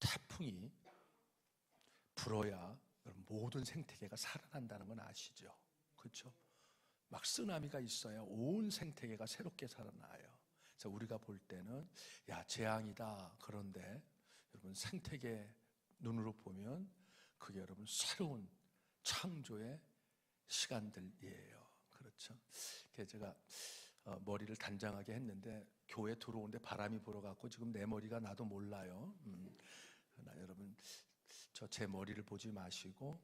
태풍이 불어야 모든 생태계가 살아난다는 건 아시죠? 그렇죠? 막 쓰나미가 있어야 온 생태계가 새롭게 살아나요. 그래서 우리가 볼 때는 야, 재앙이다. 그런데 여러분 생태계 눈으로 보면 그게 여러분 새로운 창조의 시간들이에요. 그렇죠? 그래서 제가 머리를 단장하게 했는데 교회 들어오는데 바람이 불어갖고 지금 내 머리가 나도 몰라요. 여러분 제 머리를 보지 마시고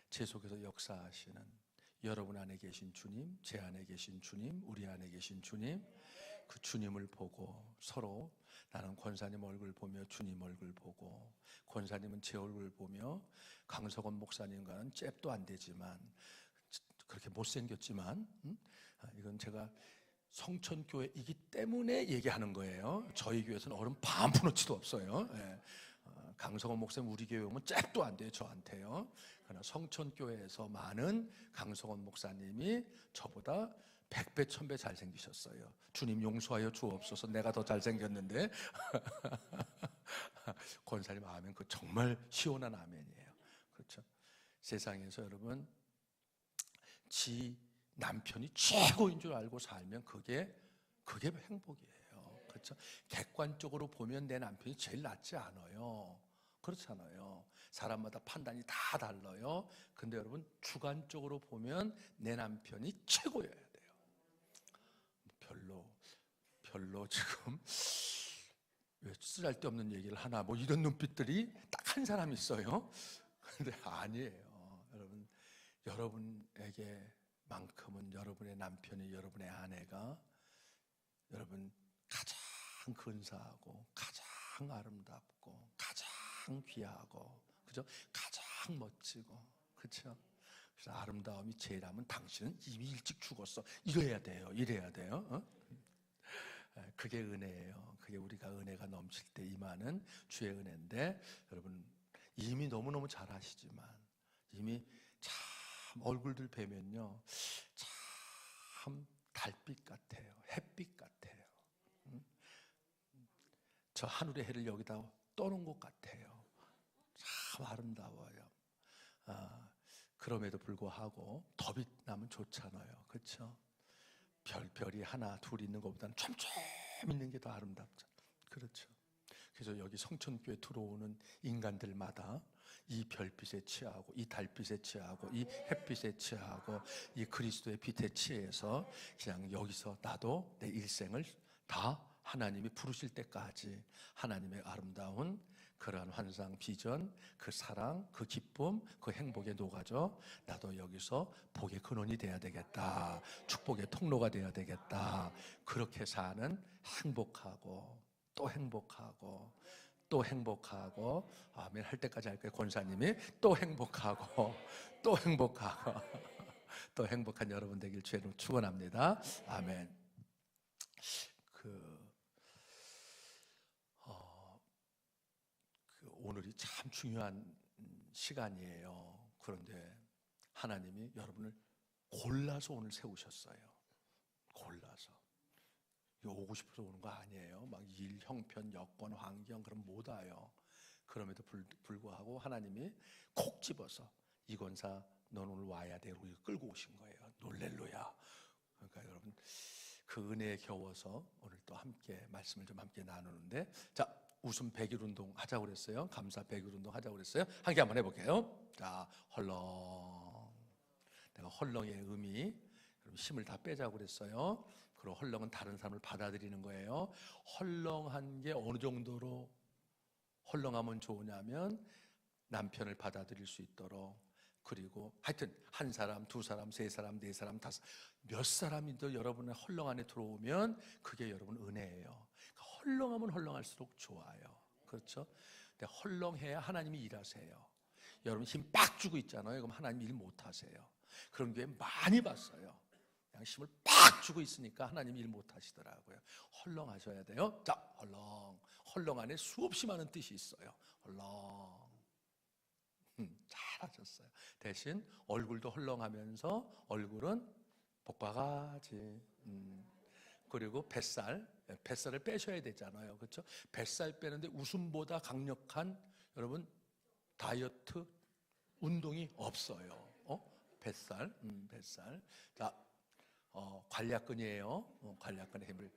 제 속에서 역사하시는 여러분 안에 계신 주님, 제 안에 계신 주님, 우리 안에 계신 주님, 그 주님을 보고 서로 나는 권사님 얼굴 보며 주님 얼굴 보고, 권사님은 제 얼굴 보며 강석원 목사님과는 잽도 안 되지만 그렇게 못생겼지만 이건 제가 성천교회이기 때문에 얘기하는 거예요. 저희 교회에서는 얼음 반 푼어치도 없어요. 예. 강성원 목사님 우리 교회 오면 잽도 안 돼요, 저한테요. 그러나 성천교회에서 많은 강성원 목사님이 저보다 100배, 1000배 잘생기셨어요. 주님 용서하여 주옵소서. 내가 더 잘생겼는데. 권사님 아멘. 그 정말 시원한 아멘이에요. 그렇죠? 세상에서 여러분 지 남편이 최고인 줄 알고 살면 그게 행복이에요. 그렇죠? 객관적으로 보면 내 남편이 제일 낫지 않아요. 그렇잖아요. 사람마다 판단이 다 달라요. 근데 여러분 주관적으로 보면 내 남편이 최고여야 돼요. 별로 지금 왜 쓰잘데없는 얘기를 하나 뭐 이런 눈빛들이 딱 한 사람 있어요. 근데 아니에요. 여러분에게만큼은 여러분의 남편이, 여러분의 아내가 여러분 가장 근사하고 가장 아름답고 가장 귀하고, 그죠? 가장 멋지고, 그렇죠? 그래서 아름다움이 제일하면 당신은 이미 일찍 죽었어. 이래야 돼요. 그게 은혜예요. 그게 우리가 은혜가 넘칠 때 임하는 주의 은혜인데, 여러분 이미 너무너무 잘 아시지만 이미 참 얼굴들 뵈면요 참 달빛 같아요. 햇빛 같아요. 저 하늘의 해를 여기다 떠놓은 것 같아요. 참 아름다워요. 그럼에도 불구하고 더 빛나면 좋잖아요. 그렇죠? 별이 하나 둘 있는 것보다는 촘촘 있는 게 더 아름답죠. 그렇죠? 그래서 여기 성천교회 들어오는 인간들마다 이 별빛에 취하고 이 달빛에 취하고 이 햇빛에 취하고 이 그리스도의 빛에 취해서 그냥 여기서 나도 내 일생을 다 하나님이 부르실 때까지 하나님의 아름다운 그러한 환상, 비전, 그 사랑, 그 기쁨, 그 행복에 녹아져 나도 여기서 복의 근원이 돼야 되겠다. 축복의 통로가 돼야 되겠다. 그렇게 사는 행복하고 또 행복하고 또 행복하고, 아멘 할 때까지 할 거예요. 권사님이 또 행복하고 또 행복하고 또 행복한 여러분 되길 주의 이름으로 축원합니다. 아멘. 오늘이 참 중요한 시간이에요. 그런데 하나님이 여러분을 골라서 오늘 세우셨어요. 골라서. 오고 싶어서 오는 거 아니에요. 막 일, 형편, 여건, 환경 그럼 못 와요. 그럼에도 불구하고 하나님이 콕 집어서 이권사 넌 오늘 와야 돼. 우리 끌고 오신 거예요. 놀렐루야. 그러니까 여러분 그 은혜에 겨워서 오늘 또 함께 말씀을 좀 함께 나누는데, 자 웃음 100일 운동 하자고 그랬어요. 감사 100일 운동 하자고 그랬어요. 함께 한번 해볼게요. 자 헐렁. 내가 헐렁의 의미 힘을 다 빼자고 그랬어요. 그리고 헐렁은 다른 사람을 받아들이는 거예요. 헐렁한 게 어느 정도로 헐렁하면 좋으냐면 남편을 받아들일 수 있도록, 그리고 하여튼 한 사람, 두 사람, 세 사람, 네 사람, 다섯 몇 사람이도 여러분의 헐렁 안에 들어오면 그게 여러분 은혜예요. 그러니까 헐렁하면 헐렁할수록 좋아요. 그렇죠? 근데 헐렁해야 하나님이 일하세요. 여러분 힘 빡 주고 있잖아요. 그럼 하나님 일 못 하세요. 그런 교회 많이 봤어요. 그냥 힘을 빡 주고 있으니까 하나님 일 못 하시더라고요. 헐렁하셔야 돼요. 자, 헐렁 안에 수없이 많은 뜻이 있어요. 헐렁. 잘하셨어요. 대신 얼굴도 헐렁하면서 얼굴은 복바가지. 그리고 뱃살을 빼셔야 되잖아요. 그렇죠? 뱃살 빼는데 웃음보다 강력한 여러분 다이어트 운동이 없어요. 뱃살. 자, 관략근이에요. 관략근에 힘을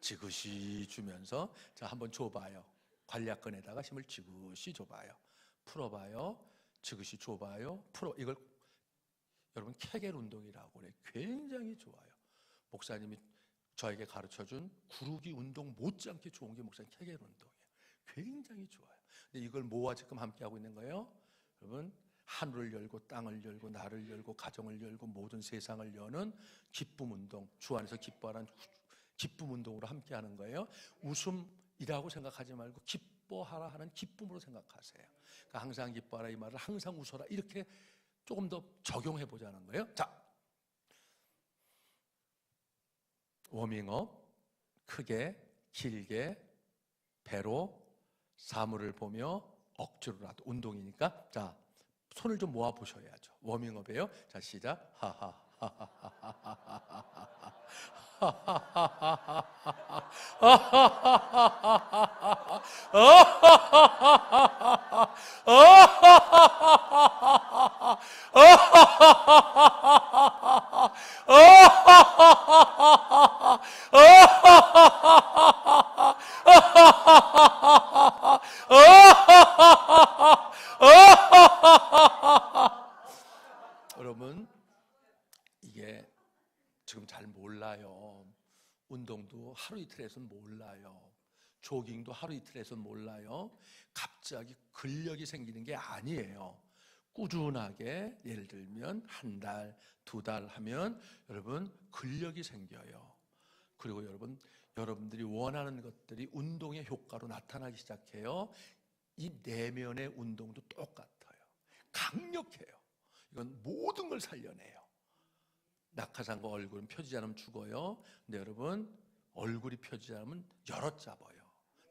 지그시 주면서 자, 한번 줘봐요. 관략근에다가 힘을 지그시 줘봐요. 풀어봐요. 지그시 줘봐요. 이걸 여러분 케겔 운동이라고 그래요. 굉장히 좋아요. 목사님이 저에게 가르쳐준 구르기 운동 못지않게 좋은 게 목사님 케겔 운동이에요. 굉장히 좋아요. 근데 이걸 뭐와 지금 함께 하고 있는 거예요? 여러분, 하늘을 열고 땅을 열고 나를 열고 가정을 열고 모든 세상을 여는 기쁨 운동, 주 안에서 기뻐하는 기쁨 운동으로 함께 하는 거예요. 웃음이라고 생각하지 말고 기뻐하라 하는 기쁨으로 생각하세요. 그러니까 항상 기뻐하라 이 말을 항상 웃어라 이렇게 조금 더 적용해 보자는 거예요. 자, 워밍업 크게 길게 배로 사물을 보며 억지로라도 운동이니까 자 손을 좀 모아 보셔야죠. 워밍업이에요. 자 시작. 여러분 이게 지금 잘 몰라요. 운동도 하루 이틀에서는 몰라요. 조깅도 하루 이틀에서는 몰라요. 갑자기 근력이 생기는 게 아니에요. 꾸준하게 예를 들면 한 달, 두 달 하면 여러분 근력이 생겨요. 그리고 여러분들이 원하는 것들이 운동의 효과로 나타나기 시작해요. 이 내면의 운동도 똑같아요. 강력해요. 이건 모든 걸 살려내요. 낙하산과 얼굴은 펴지지 않으면 죽어요. 근데 여러분 얼굴이 펴지지 않으면 여럿 잡아요.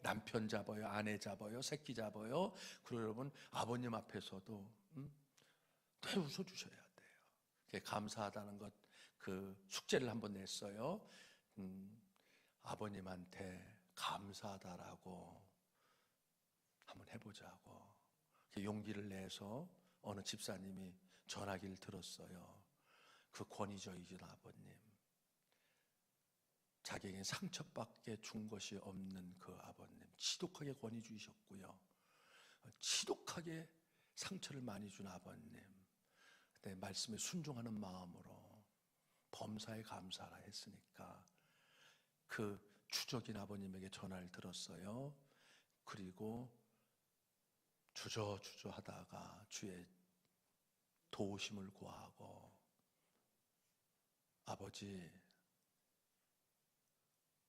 남편 잡아요, 아내 잡아요, 새끼 잡아요. 그리고 여러분 아버님 앞에서도 늘 웃어주셔야 돼요. 감사하다는 것 그 숙제를 한번 냈어요. 아버님한테 감사하다라고 한번 해보자고 용기를 내서 어느 집사님이 전화기를 들었어요. 그 권위적이신 아버님, 자기에게 상처밖에 준 것이 없는 그 아버님, 지독하게 권위 주셨고요. 지독하게 상처를 많이 준 아버님, 그때 말씀에 순종하는 마음으로 범사에 감사라 했으니까 그 주적인 아버님에게 전화를 들었어요. 그리고 주저주저 하다가 주의 도우심을 구하고 아버지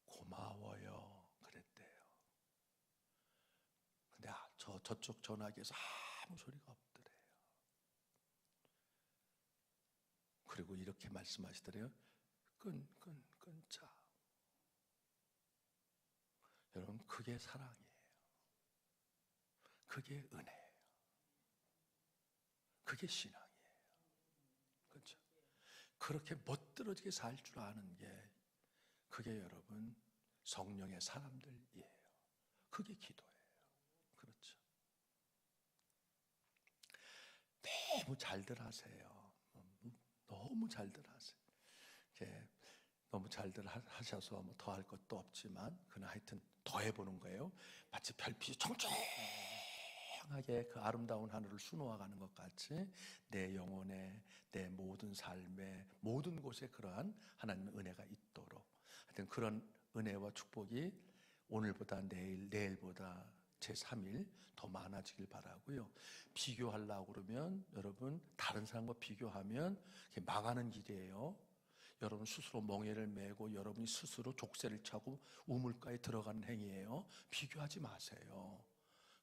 고마워요 그랬대요. 근데 저쪽 전화기에서 아무 소리가 없더래요. 그리고 이렇게 말씀하시더래요. 끊자. 여러분 그게 사랑이에요. 그게 은혜예요. 그게 신앙이에요. 그렇죠? 그렇게 멋들어지게 살 줄 아는 게 그게 여러분 성령의 사람들이에요. 그게 기도예요. 그렇죠? 너무 잘들 하세요. 너무 잘들 하세요. 너무 잘들 하셔서 뭐 더 할 것도 없지만 그냥 하여튼 더 해보는 거예요. 마치 별빛이 청청하게 그 아름다운 하늘을 수놓아가는 것 같이 내 영혼에 내 모든 삶에 모든 곳에 그러한 하나님의 은혜가 있도록 하여튼 그런 은혜와 축복이 오늘보다 내일보다 제3일 더 많아지길 바라고요. 비교하려고 그러면 여러분 다른 사람과 비교하면 망하는 길이에요. 여러분 스스로 멍에를 메고 여러분이 스스로 족쇄를 차고 우물가에 들어가는 행위예요. 비교하지 마세요.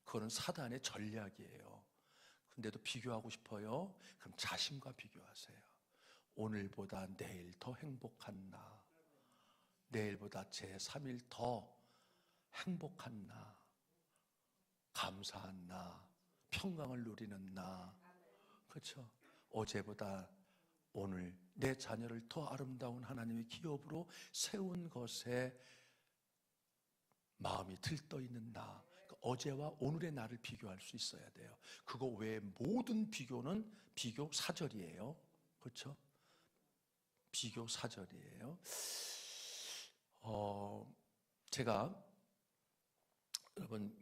그거는 사단의 전략이에요. 근데도 비교하고 싶어요? 그럼 자신과 비교하세요. 오늘보다 내일 더 행복한 나, 내일보다 제3일 더 행복한 나, 감사한 나, 평강을 누리는 나, 그렇죠? 어제보다 오늘 내 자녀를 더 아름다운 하나님의 기업으로 세운 것에 마음이 들떠 있는 나, 어제와 오늘의 나를 비교할 수 있어야 돼요. 그거 외에 모든 비교는 비교 사절이에요. 그렇죠? 비교 사절이에요. 제가 여러분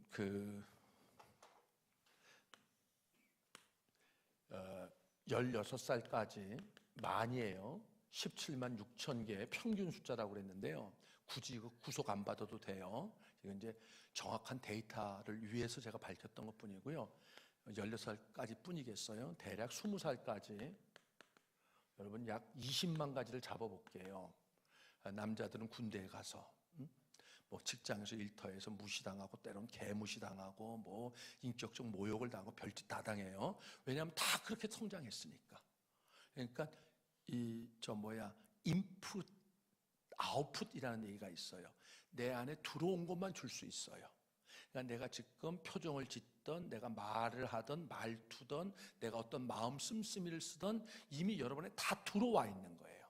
16살까지 많이에요. 17만 6천 개의 평균 숫자라고 그랬는데요. 굳이 이거 구속 안 받아도 돼요. 이건 이제 정확한 데이터를 위해서 제가 밝혔던 것 뿐이고요. 16살까지 뿐이겠어요. 대략 20살까지 여러분 약 20만 가지를 잡아볼게요. 남자들은 군대에 가서 뭐 직장에서 일터에서 무시당하고 때론 개무시당하고 뭐 인격적 모욕을 당하고 별짓 다 당해요. 왜냐하면 다 그렇게 성장했으니까. 그러니까 인풋 아웃풋이라는 얘기가 있어요. 내 안에 들어온 것만 줄 수 있어요. 그러니까 내가 지금 표정을 짓던, 내가 말을 하던, 말투던, 내가 어떤 마음 씀씀이를 쓰던 이미 여러분에 다 들어와 있는 거예요.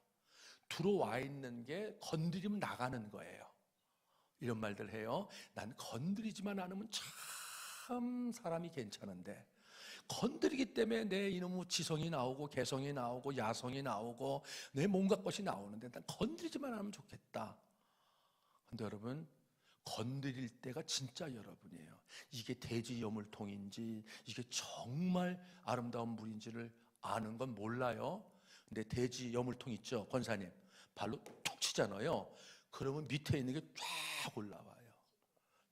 들어와 있는 게 건드리면 나가는 거예요. 이런 말들 해요. 난 건드리지만 않으면 참 사람이 괜찮은데 건드리기 때문에 내 이놈의 지성이 나오고 개성이 나오고 야성이 나오고 내 몸과 것이 나오는데 난 건드리지만 않으면 좋겠다. 근데 여러분 건드릴 때가 진짜 여러분이에요. 이게 대지 여물통인지 이게 정말 아름다운 물인지를 아는 건 몰라요. 근데 대지 여물통 있죠, 권사님? 발로 툭 치잖아요. 그러면 밑에 있는 게 쫙 올라와요.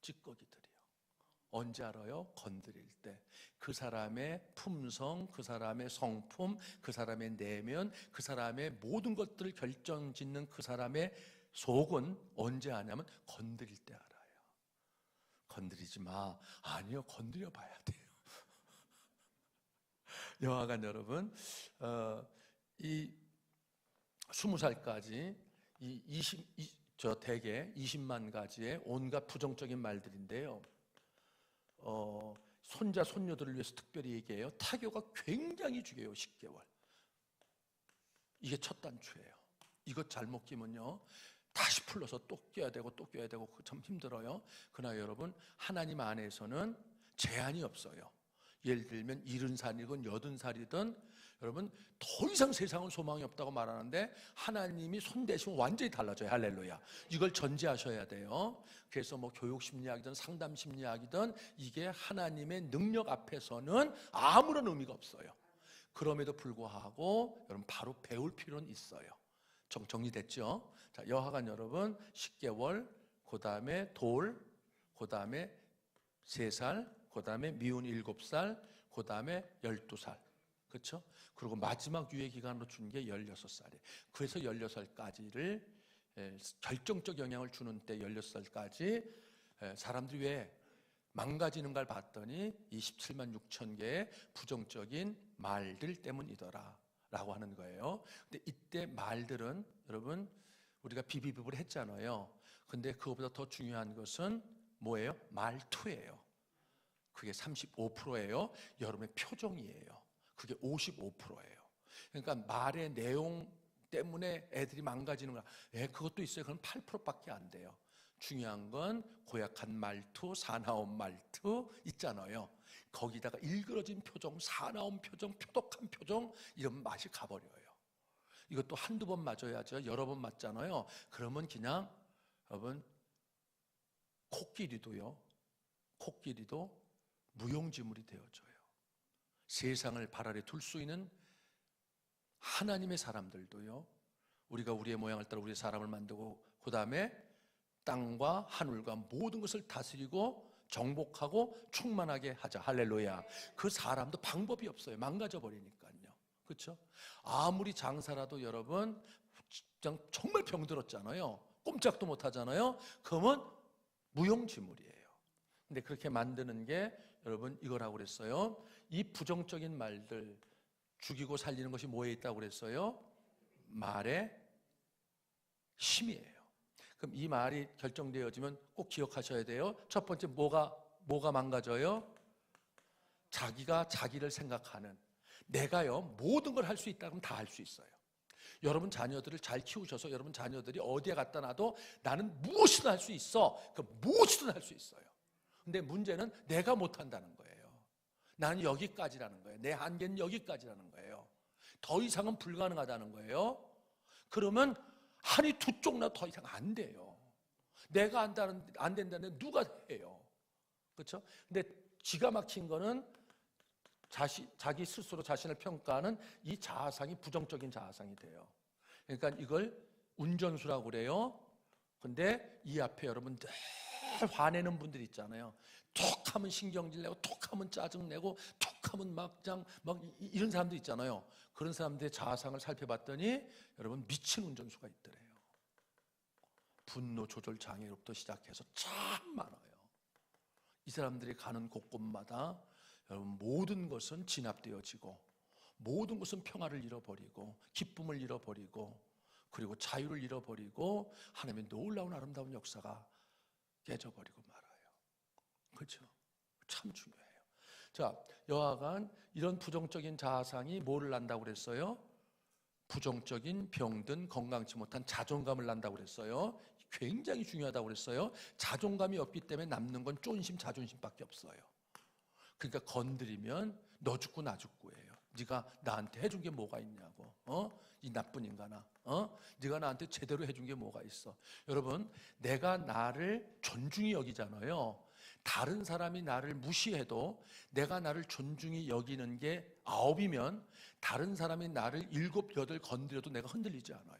찌꺼기들이요. 언제 알아요? 건드릴 때. 그 사람의 품성, 그 사람의 성품, 그 사람의 내면, 그 사람의 모든 것들을 결정짓는 그 사람의 속은 언제 아냐면 건드릴 때 알아요. 건드리지 마. 아니요, 건드려 봐야 돼요. 여하간 여러분, 이 20살까지 대개 20만 가지의 온갖 부정적인 말들인데요. 손자, 손녀들을 위해서 특별히 얘기해요. 타교가 굉장히 중요해요. 10개월. 이게 첫 단추예요. 이거 잘못 끼면요. 다시 풀러서 또 껴야 되고 또 껴야 되고 참 힘들어요. 그러나 여러분, 하나님 안에서는 제한이 없어요. 예를 들면 70살이든 80살이든 여러분 더 이상 세상은 소망이 없다고 말하는데 하나님이 손 대시면 완전히 달라져요. 할렐루야. 이걸 전제하셔야 돼요. 그래서 뭐 교육심리학이든 상담심리학이든 이게 하나님의 능력 앞에서는 아무런 의미가 없어요. 그럼에도 불구하고 여러분 바로 배울 필요는 있어요. 정리됐죠? 자, 여하간 여러분 10개월, 그 다음에 돌, 그 다음에 3살, 그 다음에 미운 7살, 그 다음에 12살. 그렇죠? 그리고 마지막 유예 기간으로 준 게 16살이에요. 그래서 16살까지를 결정적 영향을 주는 때 16살까지 사람들이 왜 망가지는 걸 봤더니 27만 6천 개의 부정적인 말들 때문이더라 라고 하는 거예요. 근데 이때 말들은 여러분 우리가 비비비를 했잖아요. 근데 그것보다 더 중요한 것은 뭐예요? 말투예요. 그게 35%예요. 여러분의 표정이에요. 그게 55%예요. 그러니까 말의 내용 때문에 애들이 망가지는 거야. 그것도 있어요. 그럼 8%밖에 안 돼요. 중요한 건 고약한 말투, 사나운 말투 있잖아요. 거기다가 일그러진 표정, 사나운 표정, 표독한 표정 이런 맛이 가버려요. 이것도 한두 번 맞아야죠. 여러 번 맞잖아요. 그러면 그냥 여러분 코끼리도 무용지물이 되어져요. 세상을 발 아래 둘 수 있는 하나님의 사람들도요. 우리가 우리의 모양을 따라 우리의 사람을 만들고 그 다음에 땅과 하늘과 모든 것을 다스리고 정복하고 충만하게 하자. 할렐루야. 그 사람도 방법이 없어요. 망가져 버리니까요. 그렇죠? 아무리 장사라도 여러분 정말 병들었잖아요. 꼼짝도 못 하잖아요. 그러면 무용지물이에요. 근데 그렇게 만드는 게 여러분 이거라고 그랬어요. 이 부정적인 말들 죽이고 살리는 것이 뭐에 있다고 그랬어요? 말의 힘이에요. 그럼 이 말이 결정되어지면 꼭 기억하셔야 돼요. 첫 번째 뭐가 망가져요? 자기가 자기를 생각하는 내가요 모든 걸 할 수 있다 그러면 다 할 수 있어요. 여러분 자녀들을 잘 키우셔서 여러분 자녀들이 어디에 갖다 놔도 나는 무엇이든 할 수 있어. 그 무엇이든 할 수 있어요. 근데 문제는 내가 못한다는 거예요. 나는 여기까지라는 거예요. 내 한계는 여기까지라는 거예요. 더 이상은 불가능하다는 거예요. 그러면 한이 두 쪽나 더 이상 안 돼요. 내가 안 된다는데 누가 해요? 그렇죠? 근데 기가 막힌 거는 자기 스스로 자신을 평가하는 이 자아상이 부정적인 자아상이 돼요. 그러니까 이걸 운전수라고 그래요. 근데 이 앞에 여러분 늘 화내는 분들 있잖아요. 톡 하면 신경질 내고 톡 하면 짜증 내고 톡 하면 막 이런 사람들 있잖아요. 그런 사람들의 자아상을 살펴봤더니 여러분 미친 운전수가 있더래요. 분노 조절 장애로부터 시작해서 참 많아요. 이 사람들이 가는 곳곳마다 여러분 모든 것은 진압되어지고 모든 것은 평화를 잃어버리고 기쁨을 잃어버리고 그리고 자유를 잃어버리고 하나님의 놀라운 아름다운 역사가 깨져버리고 말아요. 그렇죠? 참 중요해요. 자, 여하간 이런 부정적인 자아상이 뭐를 난다고 그랬어요? 부정적인 병든 건강치 못한 자존감을 난다고 그랬어요. 굉장히 중요하다고 그랬어요. 자존감이 없기 때문에 남는 건 쫀심, 자존심밖에 없어요. 그러니까 건드리면 너 죽고 나 죽고예요. 네가 나한테 해준 게 뭐가 있냐고. 이 나쁜 인간아. 네가 나한테 제대로 해준 게 뭐가 있어. 여러분, 내가 나를 존중히 여기잖아요. 다른 사람이 나를 무시해도 내가 나를 존중히 여기는 게 9이면 다른 사람이 나를 7, 8 건드려도 내가 흔들리지 않아요.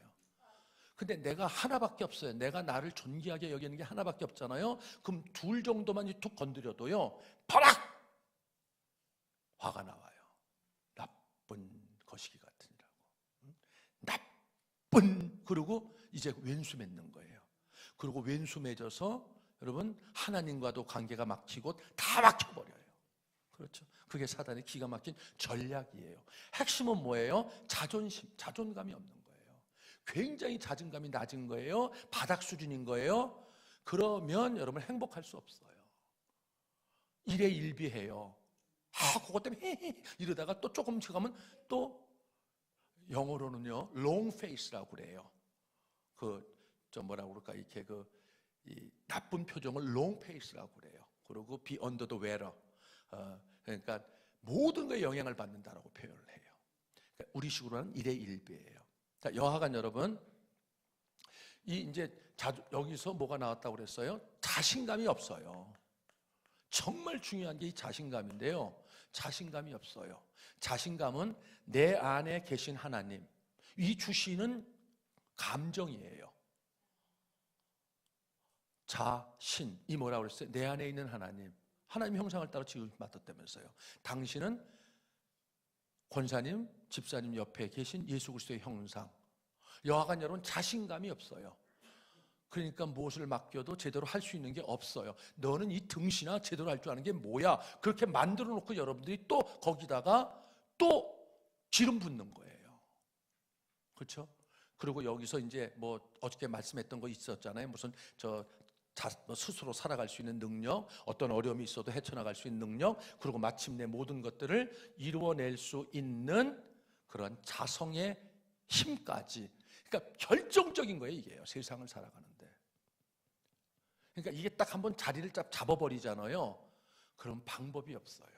근데 내가 하나밖에 없어요. 내가 나를 존귀하게 여기는 게 하나밖에 없잖아요. 그럼 둘 정도만 툭 건드려도요, 바락! 화가 나와요. 나쁜 거시기 같으니라고. 나쁜. 그리고 이제 왼수 맺는 거예요. 그리고 왼수 맺어서 여러분 하나님과도 관계가 막히고 다 막혀버려요. 그렇죠? 그게 사단의 기가 막힌 전략이에요. 핵심은 뭐예요? 자존심, 자존감이 없는 거예요. 굉장히 자존감이 낮은 거예요. 바닥 수준인 거예요. 그러면 여러분 행복할 수 없어요. 일에 일비해요. 그것 때문에 이러다가 또 조금 지나가면 또 영어로는요 long face라고 그래요. 뭐라고 그럴까, 이렇게 이 나쁜 표정을 long face라고 그래요. 그리고 be under the weather. 그러니까 모든 거에 영향을 받는다라고 표현을 해요. 그러니까 우리식으로는 일의 일비예요. 자, 여하간 여러분, 여기서 뭐가 나왔다고 그랬어요? 자신감이 없어요. 정말 중요한 게 이 자신감인데요. 자신감이 없어요. 자신감은 내 안에 계신 하나님, 이 주시는 감정이에요. 자신, 이 뭐라고 그랬어요? 내 안에 있는 하나님, 하나님 형상을 따라 지음받았다면서요. 당신은 권사님, 집사님 옆에 계신 예수 그리스도의 형상. 여하간 여러분 자신감이 없어요. 그러니까 무엇을 맡겨도 제대로 할 수 있는 게 없어요. 너는 이 등신아 제대로 할 줄 아는 게 뭐야? 그렇게 만들어 놓고 여러분들이 또 거기다가 또 기름 붓는 거예요. 그렇죠? 그리고 여기서 이제 어저께 말씀했던 거 있었잖아요. 무슨 스스로 살아갈 수 있는 능력, 어떤 어려움이 있어도 헤쳐나갈 수 있는 능력, 그리고 마침내 모든 것들을 이루어낼 수 있는 그런 자성의 힘까지. 그러니까 결정적인 거예요, 이게요. 세상을 살아가는데. 그러니까 이게 딱 한번 자리를 잡아버리잖아요. 그럼 방법이 없어요.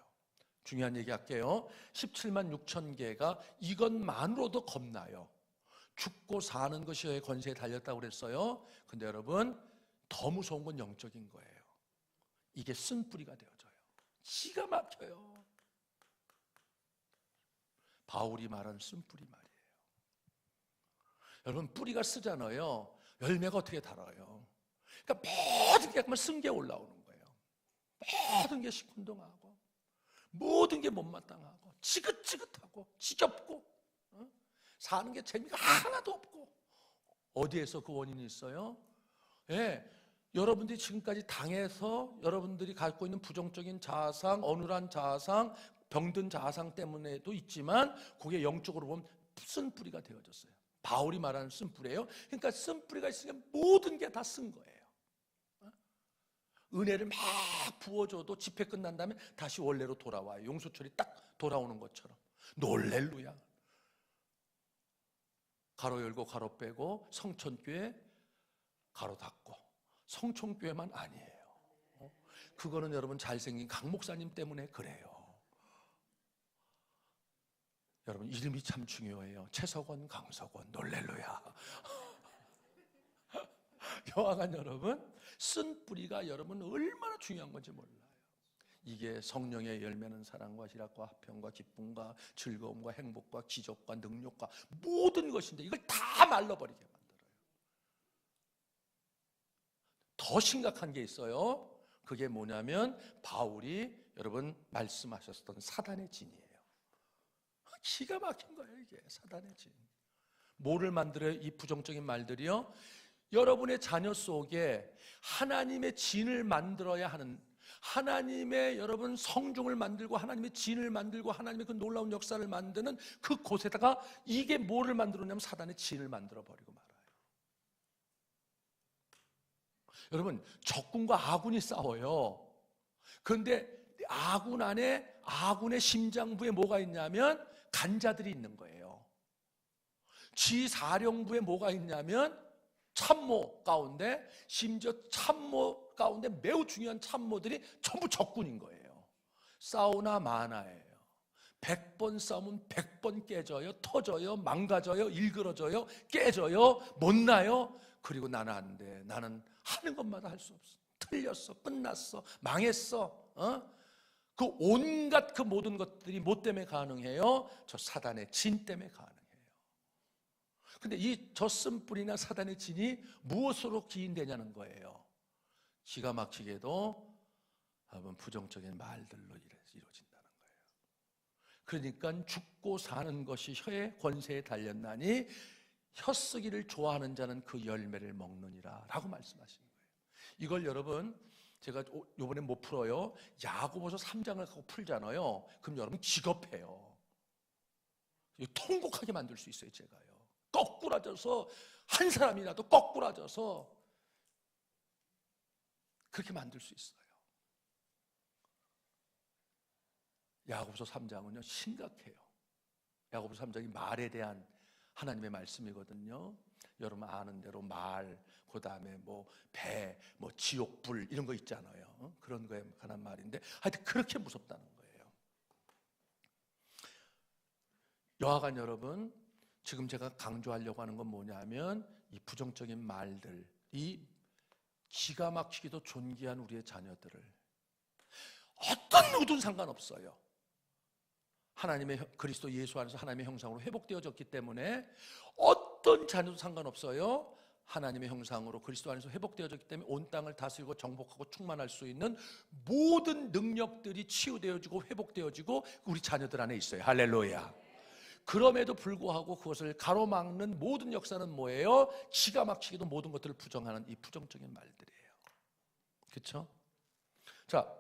중요한 얘기 할게요. 17만 6천 개가 이것만으로도 겁나요. 죽고 사는 것이 권세에 달렸다고 그랬어요. 근데 여러분, 더 무서운 건 영적인 거예요. 이게 쓴뿌리가 되어져요. 기가 막혀요. 바울이 말한 쓴뿌리 말이에요. 여러분, 뿌리가 쓰잖아요. 열매가 어떻게 달아요? 그러니까 모든 게 쓴 게 올라오는 거예요. 모든 게 시큰둥하고, 모든 게 못마땅하고, 지긋지긋하고, 지겹고, 사는 게 재미가 하나도 없고. 어디에서 그 원인이 있어요? 예, 여러분들이 지금까지 당해서 여러분들이 갖고 있는 부정적인 자아상, 어눌한 자아상, 병든 자아상 때문에도 있지만 그게 영적으로 보면 쓴뿌리가 되어졌어요. 바울이 말하는 쓴뿌리예요. 그러니까 쓴뿌리가 있으니까 모든 게 다 쓴 거예요. 은혜를 막 부어줘도 집회 끝난 다음에 다시 원래로 돌아와요. 용수철이 딱 돌아오는 것처럼. 놀렐루야. 가로 열고 가로 빼고 성천교회 가로 닫고. 성천교회만 아니에요. 그거는 여러분 잘생긴 강 목사님 때문에 그래요. 여러분 이름이 참 중요해요. 최석원, 강석원, 놀렐루야. 여하간 여러분, 쓴 뿌리가 여러분 얼마나 중요한 건지 몰라요. 이게 성령의 열매는 사랑과 희락과 화평과 기쁨과 즐거움과 행복과 기적과 능력과 모든 것인데 이걸 다 말라버리게 만들어요. 더 심각한 게 있어요. 그게 뭐냐면 바울이 여러분 말씀하셨던 사단의 진이에요. 기가 막힌 거예요. 이게 사단의 진. 뭐를 만들어요? 이 부정적인 말들이요, 여러분의 자녀 속에 하나님의 진을 만들어야 하는, 하나님의 여러분 성중을 만들고 하나님의 진을 만들고 하나님의 그 놀라운 역사를 만드는 그 곳에다가 이게 뭐를 만들었냐면 사단의 진을 만들어버리고 말아요. 여러분 적군과 아군이 싸워요. 그런데 아군 안에, 아군의 심장부에 뭐가 있냐면 간자들이 있는 거예요. 지사령부에 뭐가 있냐면 참모 가운데, 심지어 참모 가운데 매우 중요한 참모들이 전부 적군인 거예요. 싸우나 마나예요. 100번 싸우면 100번 깨져요. 터져요. 망가져요. 일그러져요. 깨져요. 못나요. 그리고 나는 안 돼. 나는 하는 것마다 할 수 없어. 틀렸어. 끝났어. 망했어. 그 온갖 그 모든 것들이 뭐 때문에 가능해요? 저 사단의 진 때문에 가능해요. 근데 이 저 쓴뿌리나 사단의 진이 무엇으로 기인되냐는 거예요. 기가 막히게도 여러분 부정적인 말들로 이루어진다는 거예요. 그러니까 죽고 사는 것이 혀의 권세에 달렸나니 혀쓰기를 좋아하는 자는 그 열매를 먹느니라 라고 말씀하신 거예요. 이걸 여러분 제가 요번에 못 풀어요. 야고보서 3장을 갖고 풀잖아요. 그럼 여러분 기겁해요. 통곡하게 만들 수 있어요. 제가요, 거꾸라져서, 한 사람이라도 거꾸라져서 그렇게 만들 수 있어요. 야고보서 3장은요 심각해요. 야고보서 3장이 말에 대한 하나님의 말씀이거든요. 여러분 아는 대로 말, 그 다음에 뭐 배, 뭐 지옥불 이런 거 있잖아요. 그런 거에 관한 말인데 하여튼 그렇게 무섭다는 거예요. 여하간 여러분, 지금 제가 강조하려고 하는 건 뭐냐면 이 부정적인 말들, 이 기가 막히기도 존귀한 우리의 자녀들을 어떤 누구든 상관없어요. 하나님의 그리스도 예수 안에서 하나님의 형상으로 회복되어졌기 때문에 어떤 자녀도 상관없어요. 하나님의 형상으로 그리스도 안에서 회복되어졌기 때문에 온 땅을 다스리고 정복하고 충만할 수 있는 모든 능력들이 치유되어지고 회복되어지고 우리 자녀들 안에 있어요. 할렐루야. 그럼에도 불구하고 그것을 가로막는 모든 역사는 뭐예요? 기가 막히게도 모든 것들을 부정하는 이 부정적인 말들이에요. 그렇죠? 자,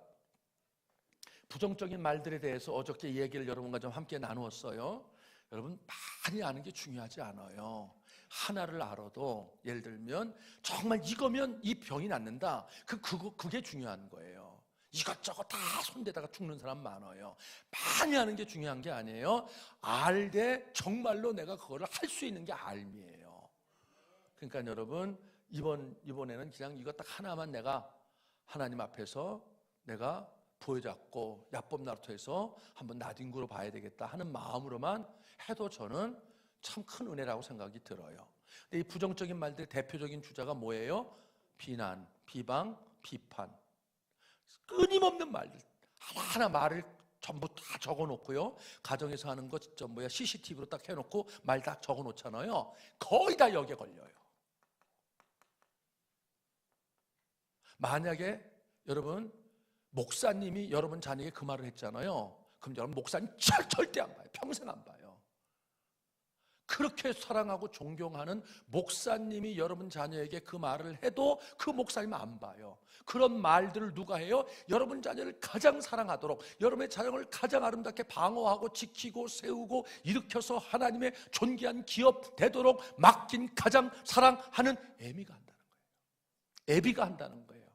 부정적인 말들에 대해서 어저께 얘기를 여러분과 좀 함께 나누었어요. 여러분 많이 아는 게 중요하지 않아요. 하나를 알아도, 예를 들면 정말 이거면 이 병이 낫는다, 그게 중요한 거예요. 이것저것 다 손대다가 죽는 사람 많아요. 많이 아는 게 중요한 게 아니에요. 알되 정말로 내가 그거를 할 수 있는 게 알미예요. 그러니까 여러분 이번에는 그냥 이거 딱 하나만 내가 하나님 앞에서 내가 부여잡고 야법나루터에서 한번 나뒹굴어 봐야 되겠다 하는 마음으로만 해도 저는 참 큰 은혜라고 생각이 들어요. 근데 이 부정적인 말들의 대표적인 주자가 뭐예요? 비난, 비방, 비판, 끊임없는 말들, 하나하나 말을 전부 다 적어놓고요, 가정에서 하는 거 CCTV로 딱 해놓고 말 다 적어놓잖아요. 거의 다 여기에 걸려요. 만약에 여러분 목사님이 여러분 자녀에게 그 말을 했잖아요. 그럼 여러분 목사님 절대 안 봐요. 평생 안 봐요. 그렇게 사랑하고 존경하는 목사님이 여러분 자녀에게 그 말을 해도 그 목사님은 안 봐요. 그런 말들을 누가 해요? 여러분 자녀를 가장 사랑하도록, 여러분의 자녀를 가장 아름답게 방어하고 지키고 세우고 일으켜서 하나님의 존귀한 기업 되도록 맡긴 가장 사랑하는 애미가 한다는 거예요. 애비가 한다는 거예요.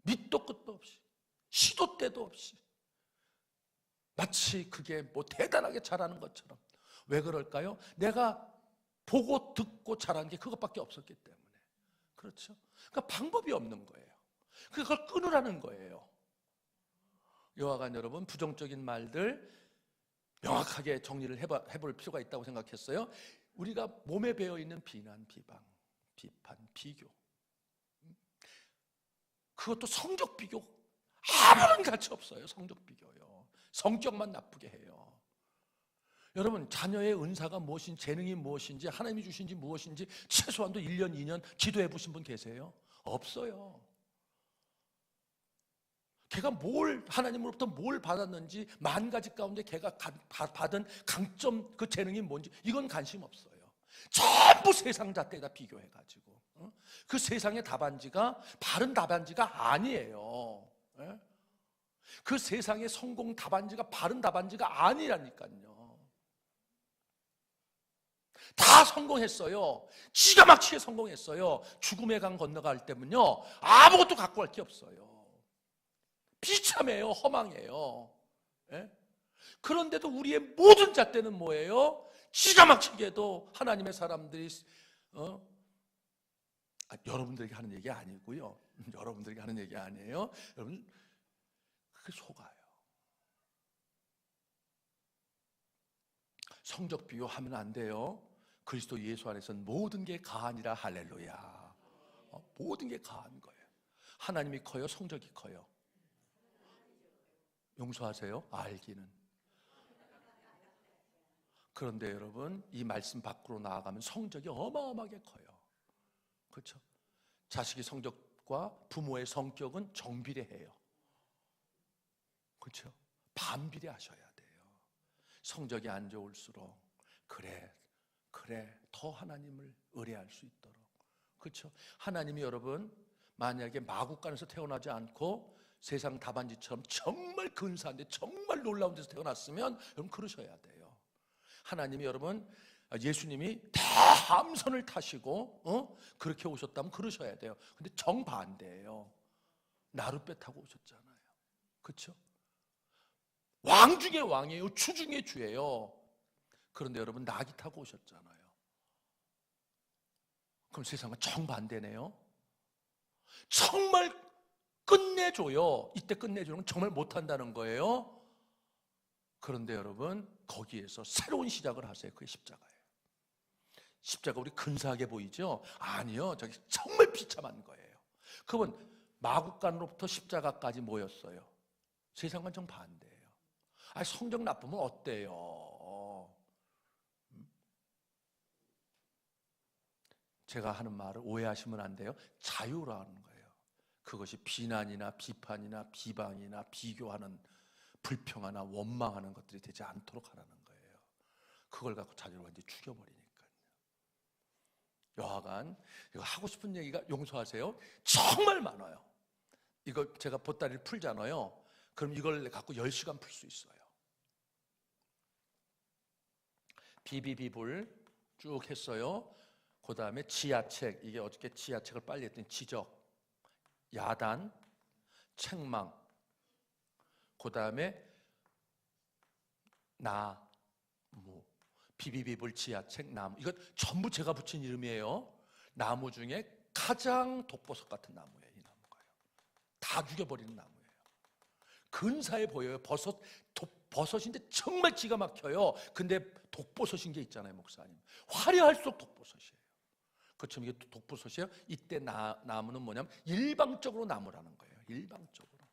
밑도 끝도 없이, 시도 때도 없이, 마치 그게 뭐 대단하게 잘하는 것처럼. 왜 그럴까요? 내가 보고 듣고 자란 게 그것밖에 없었기 때문에. 그렇죠? 그러니까 방법이 없는 거예요. 그걸 끊으라는 거예요. 여하간 여러분, 부정적인 말들 명확하게 정리를 해볼 필요가 있다고 생각했어요. 우리가 몸에 배어있는 비난, 비방, 비판, 비교, 그것도 성적 비교 아무런 가치 없어요. 성적 비교요. 성격만 나쁘게 해요. 여러분, 자녀의 은사가 무엇인지, 재능이 무엇인지, 하나님이 주신지 무엇인지 최소한도 1년, 2년 기도해 보신 분 계세요? 없어요. 걔가 하나님으로부터 뭘 받았는지, 10,000가지 가운데 걔가 받은 강점, 그 재능이 뭔지, 이건 관심 없어요. 전부 세상 잣대에다 비교해가지고, 그 세상의 답안지가 바른 답안지가 아니에요. 그 세상의 성공 답안지가 바른 답안지가 아니라니까요. 다 성공했어요. 기가 막히게 성공했어요. 죽음의 강 건너갈 때면요, 아무것도 갖고 갈 게 없어요. 비참해요. 허망해요. 그런데도 우리의 모든 잣대는 뭐예요? 기가 막히게도 하나님의 사람들이 여러분들에게 하는 얘기 아니고요. 여러분들에게 하는 얘기 아니에요. 여러분, 그게 속아요. 성적 비교하면 안 돼요. 그리스도 예수 안에서는 모든 게 가하니라. 할렐루야. 모든 게 가한 거예요. 하나님이 커요? 성적이 커요? 용서하세요? 알기는. 그런데 여러분, 이 말씀 밖으로 나아가면 성적이 어마어마하게 커요. 그렇죠? 자식의 성적과 부모의 성격은 정비례해요. 그렇죠? 반비례하셔야 돼요. 성적이 안 좋을수록 그래 더 하나님을 의뢰할 수 있도록. 그렇죠? 하나님이 여러분, 만약에 마국간에서 태어나지 않고 세상 답안지처럼 정말 근사한데 정말 놀라운 데서 태어났으면 여러분 그러셔야 돼요. 하나님이 여러분, 예수님이 대함선을 타시고 그렇게 오셨다면 그러셔야 돼요. 근데 정반대예요. 나룻배 타고 오셨잖아요. 그렇죠? 왕 중의 왕이에요. 주 중의 주예요. 그런데 여러분, 나귀 타고 오셨잖아요. 그럼 세상은 정반대네요. 정말 끝내줘요. 이때 끝내주는 건 정말 못한다는 거예요. 그런데 여러분, 거기에서 새로운 시작을 하세요. 그게 십자가예요. 십자가 우리 근사하게 보이죠? 아니요, 저기 정말 비참한 거예요. 그건 마국간으로부터 십자가까지 모였어요. 세상은 정반대예요. 성적 나쁘면 어때요? 제가 하는 말을 오해하시면 안 돼요. 자유라는 거예요. 그것이 비난이나 비판이나 비방이나 비교하는, 불평하나 원망하는 것들이 되지 않도록 하라는 거예요. 그걸 갖고 자녀를 완전히 죽여버리니까요. 여하간 이거 하고 싶은 얘기가, 용서하세요, 정말 많아요. 이거 제가 보따리를 풀잖아요. 그럼 이걸 갖고 10시간 풀 수 있어요. 비비비불 쭉 했어요. 그 다음에 지하책, 이게 어저께 지하책을 빨리 했더니 지적, 야단, 책망, 그 다음에 나무, 비비비불, 지하책, 나무, 이거 전부 제가 붙인 이름이에요. 나무 중에 가장 독보석 같은 나무예요. 이 나무가요. 다 죽여버리는 나무예요. 근사해 보여요. 버섯인데 정말 기가 막혀요. 근데 독버섯인 게 있잖아요, 목사님. 화려할수록 독버섯이에요. 그렇죠? 이게 독버섯이에요. 이때 나무는 뭐냐면 일방적으로 나무라는 거예요. 일방적으로.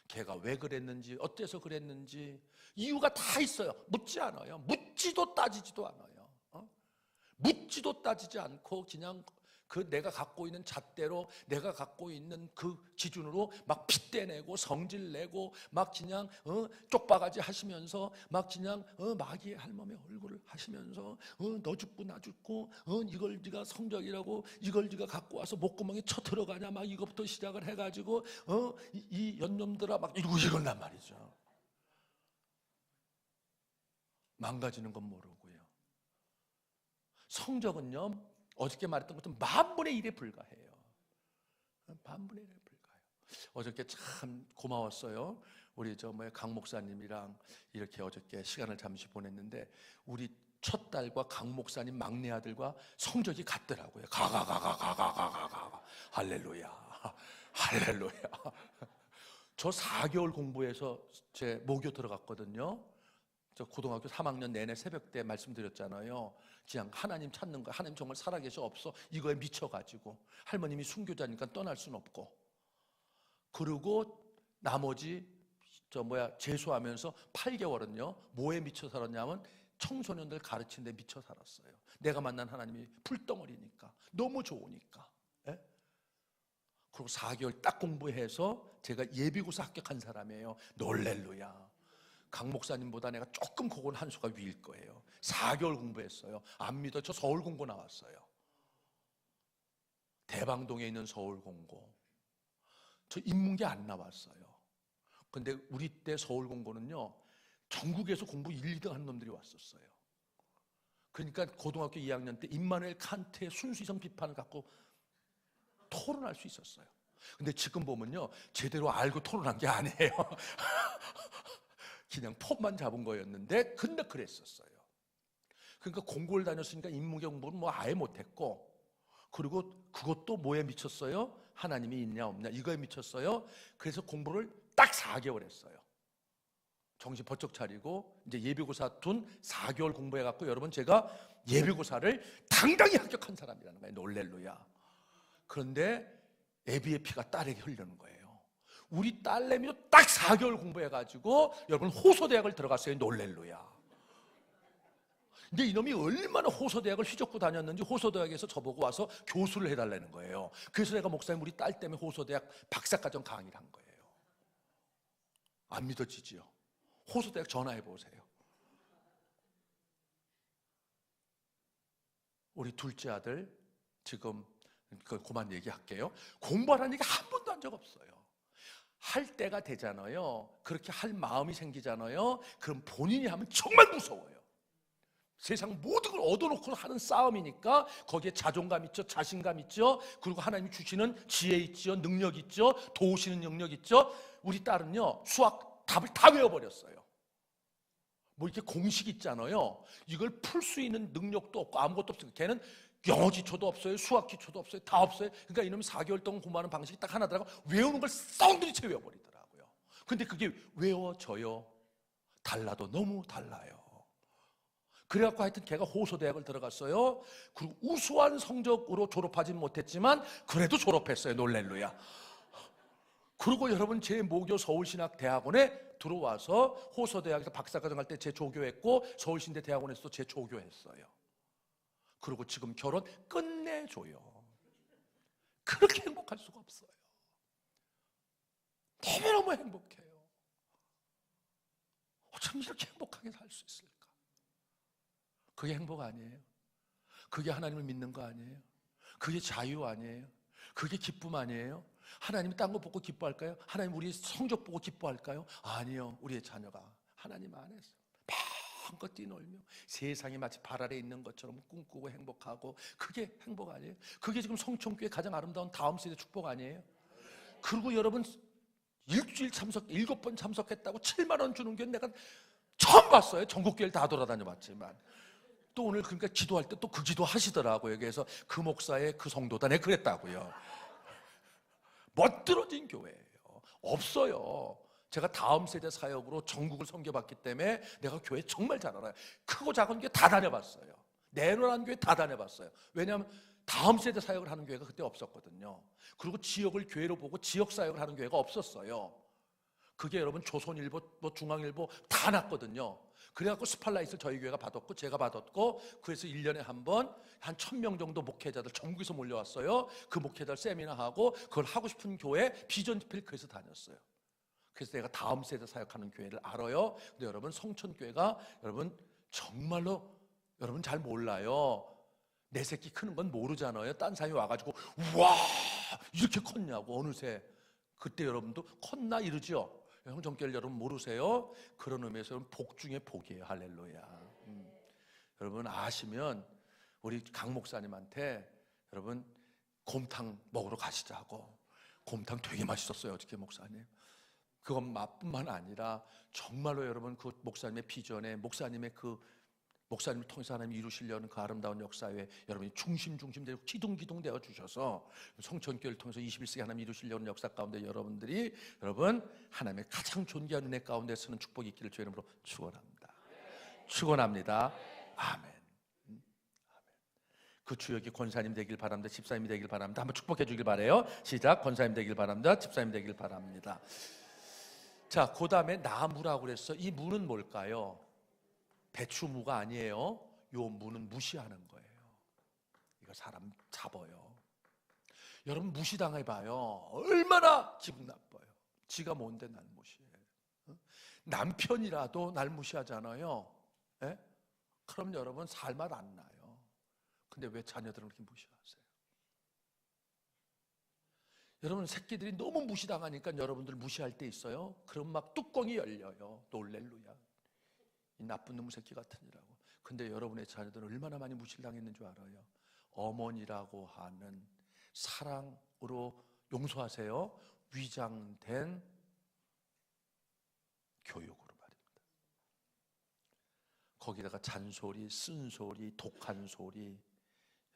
걔가 왜 그랬는지, 어때서 그랬는지 이유가 다 있어요. 묻지 않아요. 묻지도 따지지도 않아요. 묻지도 따지지 않고 그냥 그 내가 갖고 있는 잣대로, 내가 갖고 있는 그 기준으로 막 핏대내고 성질내고 막 그냥 쪽바가지 하시면서 막 그냥 마귀의 할멈의 얼굴을 하시면서 너 죽고 나 죽고 이걸 네가 성적이라고, 이걸 네가 갖고 와서 목구멍에 쳐 들어가냐, 막 이것부터 시작을 해가지고 이 연놈들아 막 이런단 말이죠. 망가지는 건 모르고요. 성적은요, 어저께 말했던 것도 10,000분의 1에 불과해요. 10,000분의 1에 불과해요. 어저께 참 고마웠어요. 우리 강 목사님이랑 이렇게 어저께 시간을 잠시 보냈는데, 우리 첫 딸과 강 목사님 막내 아들과 성적이 같더라고요. 가가가가가가가가 할렐루야, 할렐루야. 저 4개월 공부해서 제 모교 들어갔거든요. 저 고등학교 3학년 내내 새벽 때 말씀드렸잖아요. 그냥 하나님 찾는 거, 하나님 정말 살아계셔 없어, 이거에 미쳐가지고 할머님이 순교자니까 떠날 순 없고, 그리고 나머지 재수하면서 8개월은요 뭐에 미쳐 살았냐면 청소년들 가르치는 데 미쳐 살았어요. 내가 만난 하나님이 풀덩어리니까, 너무 좋으니까. 예? 그리고 4개월 딱 공부해서 제가 예비고사 합격한 사람이에요. 놀렐루야. 강 목사님보다 내가 조금 그건 한 수가 위일 거예요. 4개월 공부했어요. 안 믿어. 저 서울 공고 나왔어요. 대방동에 있는 서울 공고. 저 인문계 안 나왔어요. 근데 우리 때 서울 공고는요 전국에서 공부 1, 2등 하는 놈들이 왔었어요. 그러니까 고등학교 2학년 때 임마누엘 칸트의 순수이성 비판을 갖고 토론할 수 있었어요. 근데 지금 보면요 제대로 알고 토론한 게 아니에요. 그냥 폼만 잡은 거였는데 근데 그랬었어요. 그러니까 공고를 다녔으니까 인문계 공부는 뭐 아예 못했고, 그리고 그것도 뭐에 미쳤어요? 하나님이 있냐 없냐 이거에 미쳤어요. 그래서 공부를 딱 4개월 했어요. 정신 번쩍 차리고 이제 예비고사 둔 4개월 공부해갖고, 여러분 제가 예비고사를 당당히 합격한 사람이라는 거예요. 놀렐루야. 그런데 애비의 피가 딸에게 흐르는 거예요. 우리 딸내미도 딱 4개월 공부해가지고 여러분 호서대학을 들어갔어요. 놀렐루야. 근데 이놈이 얼마나 호서대학을 휘젓고 다녔는지 호서대학에서 저보고 와서 교수를 해달라는 거예요. 그래서 내가 목사님 우리 딸 때문에 호서대학 박사과정 강의를 한 거예요. 안 믿어지지요? 호서대학 전화해 보세요. 우리 둘째 아들 지금 그만 얘기할게요. 공부하라는 얘기 한 번도 한 적 없어요. 할 때가 되잖아요. 그렇게 할 마음이 생기잖아요. 그럼 본인이 하면 정말 무서워요. 세상 모든 걸 얻어놓고 하는 싸움이니까 거기에 자존감 있죠, 자신감 있죠, 그리고 하나님이 주시는 지혜 있죠, 능력 있죠, 도우시는 능력 있죠. 우리 딸은요 수학 답을 다 외워버렸어요. 뭐 이렇게 공식 있잖아요. 이걸 풀 수 있는 능력도 없고 아무것도 없어요. 걔는 영어 기초도 없어요, 수학 기초도 없어요, 다 없어요. 그러니까 이놈이 4개월 동안 공부하는 방식이 딱 하나더라고. 외우는 걸 썩들이채 외워버리더라고요. 근데 그게 외워져요? 달라도 너무 달라요. 그래갖고 하여튼 걔가 호서대학을 들어갔어요. 그리고 우수한 성적으로 졸업하진 못했지만 그래도 졸업했어요. 놀렐루야. 그리고 여러분 제 모교 서울신학대학원에 들어와서 호서대학에서 박사과정 할 때 제 조교했고 서울신대 대학원에서도 제 조교했어요. 그리고 지금 결혼 끝내줘요. 그렇게 행복할 수가 없어요. 너무너무 행복해요. 어쩜 이렇게 행복하게 살 수 있을까? 그게 행복 아니에요? 그게 하나님을 믿는 거 아니에요? 그게 자유 아니에요? 그게 기쁨 아니에요? 하나님이 딴 거 보고 기뻐할까요? 하나님 우리 성적 보고 기뻐할까요? 아니요. 우리의 자녀가 하나님 안에서 마음껏 뛰놀며 세상이 마치 발 아래 있는 것처럼 꿈꾸고 행복하고, 그게 행복 아니에요? 그게 지금 성촌교회 가장 아름다운 다음 세대 축복 아니에요? 그리고 여러분 일주일 참석 7번 참석했다고 7만 원 주는 교회 내가 처음 봤어요. 전국교회를 다 돌아다녀 봤지만. 또 오늘 그러니까 기도할 때 또 그 기도 하시더라고요. 그래서 그 목사의 그 성도다 내 그랬다고요. 멋들어진 교회예요. 없어요. 제가 다음 세대 사역으로 전국을 섬겨봤기 때문에 내가 교회 정말 잘 알아요. 크고 작은 교회 다 다녀봤어요. 내로라는 교회 다 다녀봤어요. 왜냐하면 다음 세대 사역을 하는 교회가 그때 없었거든요. 그리고 지역을 교회로 보고 지역 사역을 하는 교회가 없었어요. 그게 여러분 조선일보, 중앙일보 다 났거든요. 그래갖고 스팔라이트를 저희 교회가 받았고 제가 받았고, 그래서 1년에 한 번 한 1000명 정도 목회자들 전국에서 몰려왔어요. 그 목회자들 세미나하고 그걸 하고 싶은 교회 비전 집회를 그래서 다녔어요. 그래서 내가 다음 세대 사역하는 교회를 알아요. 근데 여러분 성천교회가 여러분 정말로 여러분 잘 몰라요. 내 새끼 크는 건 모르잖아요. 딴 사람이 와가지고 우와 이렇게 컸냐고 어느새. 그때 여러분도 컸나 이러죠. 형정결 여러분 모르세요? 그런 의미에서 복 중에 복이에요. 할렐루야. 여러분 아시면 우리 강 목사님한테 여러분 곰탕 먹으러 가시자고. 곰탕 되게 맛있었어요 어저께 목사님. 그건 맛뿐만 아니라 정말로 여러분 그 목사님의 비전에 목사님의 그 목사님을 통해서 하나님이 이루시려는 그 아름다운 역사에 여러분이 중심되고 기둥 되어 주셔서 성천교회를 통해서 21세기 하나님이 이루시려는 역사 가운데 여러분들이 하나님의 가장 존귀한 은혜 가운데 서는 축복이 있기를 주의 이름으로 축원합니다. 축원합니다. 아멘. 그 주역이 권사님 되길 바랍니다. 집사님이 되길 바랍니다. 한번 축복해 주길 바래요. 시작. 권사님 되길 바랍니다. 집사님 되길 바랍니다. 자, 그 다음에 나무라고 그랬어. 이 무는 뭘까요? 배추무가 아니에요. 요 무는 무시하는 거예요. 이거 사람 잡아요. 여러분 무시당해봐요. 얼마나 기분 나빠요. 지가 뭔데 날 무시해. 남편이라도 날 무시하잖아요. 예? 그럼 여러분 살맛 안 나요. 근데 왜 자녀들은 그렇게 무시하세요? 여러분 새끼들이 너무 무시당하니까 여러분들 무시할 때 있어요. 그럼 막 뚜껑이 열려요. 놀렐루야. 이 나쁜 놈 새끼 같으니라고. 근데 여러분의 자녀들은 얼마나 많이 무시를 당했는 줄 알아요? 어머니라고 하는 사랑으로 용서하세요. 위장된 교육으로 말입니다. 거기다가 잔소리, 쓴소리, 독한 소리,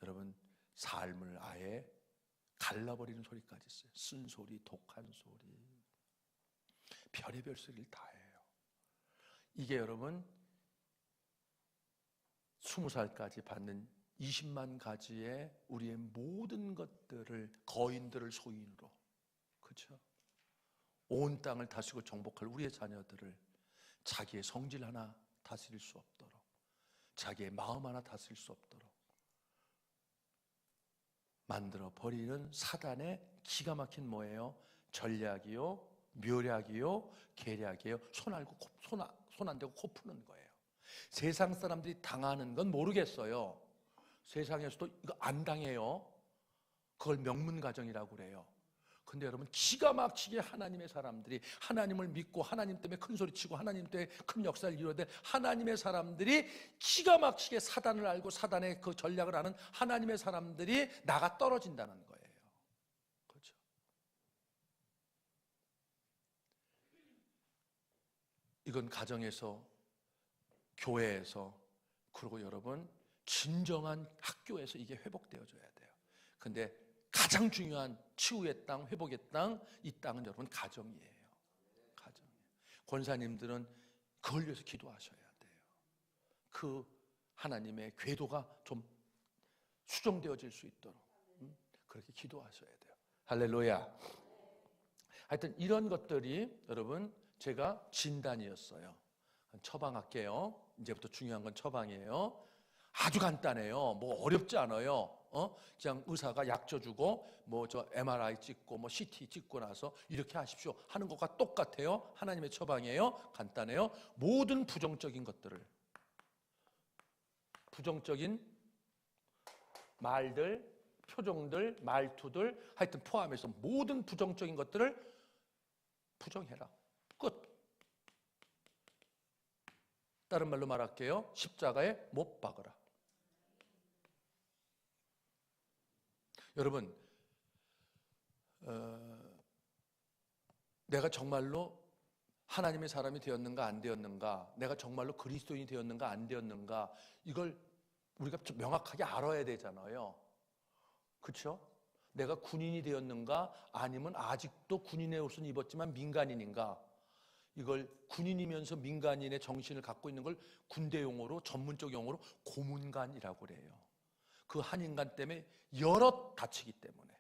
여러분 삶을 아예 갈라버리는 소리까지 있어요. 쓴소리, 독한 소리, 별의별 소리를 다 해요. 이게 여러분 20살까지 받는 20만 가지의 우리의 모든 것들을, 거인들을 소인으로, 그렇죠? 온 땅을 다스리고 정복할 우리의 자녀들을 자기의 성질 하나 다스릴 수 없도록, 자기의 마음 하나 다스릴 수 없도록 만들어 버리는 사단의 기가 막힌 뭐예요? 전략이요, 묘략이요, 계략이요. 손 안 대고 코 푸는 거예요. 세상 사람들이 당하는 건 모르겠어요. 세상에서도 이거 안 당해요. 그걸 명문가정이라고 그래요. 근데 여러분 기가 막히게 하나님의 사람들이, 하나님을 믿고 하나님 때문에 큰 소리치고 하나님 때문에 큰 역사를 이루어야 될 하나님의 사람들이, 기가 막히게 사단을 알고 사단의 그 전략을 아는 하나님의 사람들이 나가 떨어진다는 거예요. 그렇죠? 이건 가정에서, 교회에서, 그리고 여러분 진정한 학교에서 이게 회복되어져야 돼요. 근데 가장 중요한 치유의 땅, 회복의 땅, 이 땅은 여러분 가정이에요. 가정이에요. 권사님들은 그걸 위해서 기도하셔야 돼요. 그 하나님의 궤도가 좀 수정되어질 수 있도록 그렇게 기도하셔야 돼요. 할렐루야. 하여튼 이런 것들이 여러분 제가 진단이었어요. 처방할게요. 이제부터 중요한 건 처방이에요. 아주 간단해요. 뭐 어렵지 않아요. 그냥 의사가 약 줘주고 뭐 저 MRI 찍고 뭐 CT 찍고 나서 이렇게 하십시오 하는 것과 똑같아요. 하나님의 처방이에요. 간단해요. 모든 부정적인 것들을, 부정적인 말들, 표정들, 말투들, 하여튼 포함해서 모든 부정적인 것들을 부정해라. 끝. 다른 말로 말할게요. 십자가에 못 박으라. 여러분, 내가 정말로 하나님의 사람이 되었는가 안 되었는가, 내가 정말로 그리스도인이 되었는가 안 되었는가, 이걸 우리가 좀 명확하게 알아야 되잖아요. 그렇죠? 내가 군인이 되었는가, 아니면 아직도 군인의 옷은 입었지만 민간인인가, 이걸 군인이면서 민간인의 정신을 갖고 있는 걸 군대 용어로, 전문적 용어로 고문관이라고 그래요. 그 한 인간 때문에 여럿 다치기 때문에.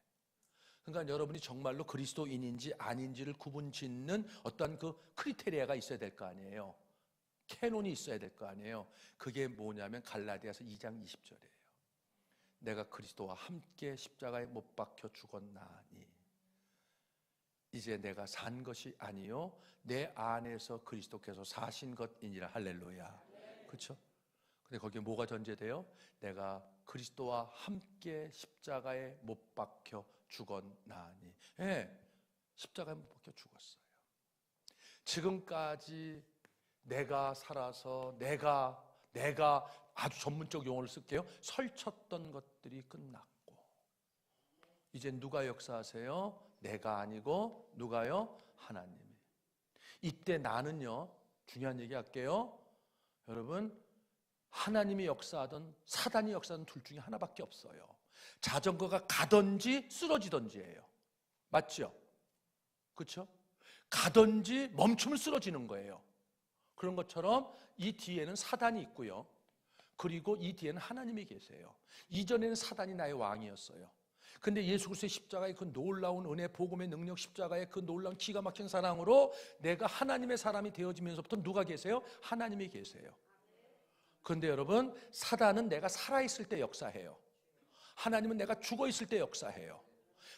그러니까 여러분이 정말로 그리스도인인지 아닌지를 구분짓는 어떤 그 크리테리아가 있어야 될 거 아니에요. 캐논이 있어야 될 거 아니에요. 그게 뭐냐면 갈라디아서 2장 20절이에요. 내가 그리스도와 함께 십자가에 못 박혀 죽었나니 이제 내가 산 것이 아니요 내 안에서 그리스도께서 사신 것이니라. 할렐루야. 그렇죠? 근데 거기에 뭐가 전제돼요? 내가 그리스도와 함께 십자가에 못 박혀 죽었나니. 예, 십자가에 못 박혀 죽었어요. 지금까지 내가 살아서 내가 아주 전문적 용어를 쓸게요. 설쳤던 것들이 끝났고 이제 누가 역사하세요? 내가 아니고 누가요? 하나님이. 이때 나는요, 중요한 얘기 할게요. 여러분, 하나님이 역사하든 사단이 역사하든 둘 중에 하나밖에 없어요. 자전거가 가든지 쓰러지든지예요. 맞죠? 그렇죠? 가든지 멈추면 쓰러지는 거예요. 그런 것처럼 이 뒤에는 사단이 있고요. 그리고 이 뒤에는 하나님이 계세요. 이전에는 사단이 나의 왕이었어요. 근데 예수 그리스도의 십자가의 그 놀라운 은혜, 복음의 능력, 십자가의 그 놀라운 기가 막힌 사랑으로 내가 하나님의 사람이 되어지면서부터 누가 계세요? 하나님이 계세요. 그런데 여러분, 사단은 내가 살아있을 때 역사해요. 하나님은 내가 죽어있을 때 역사해요.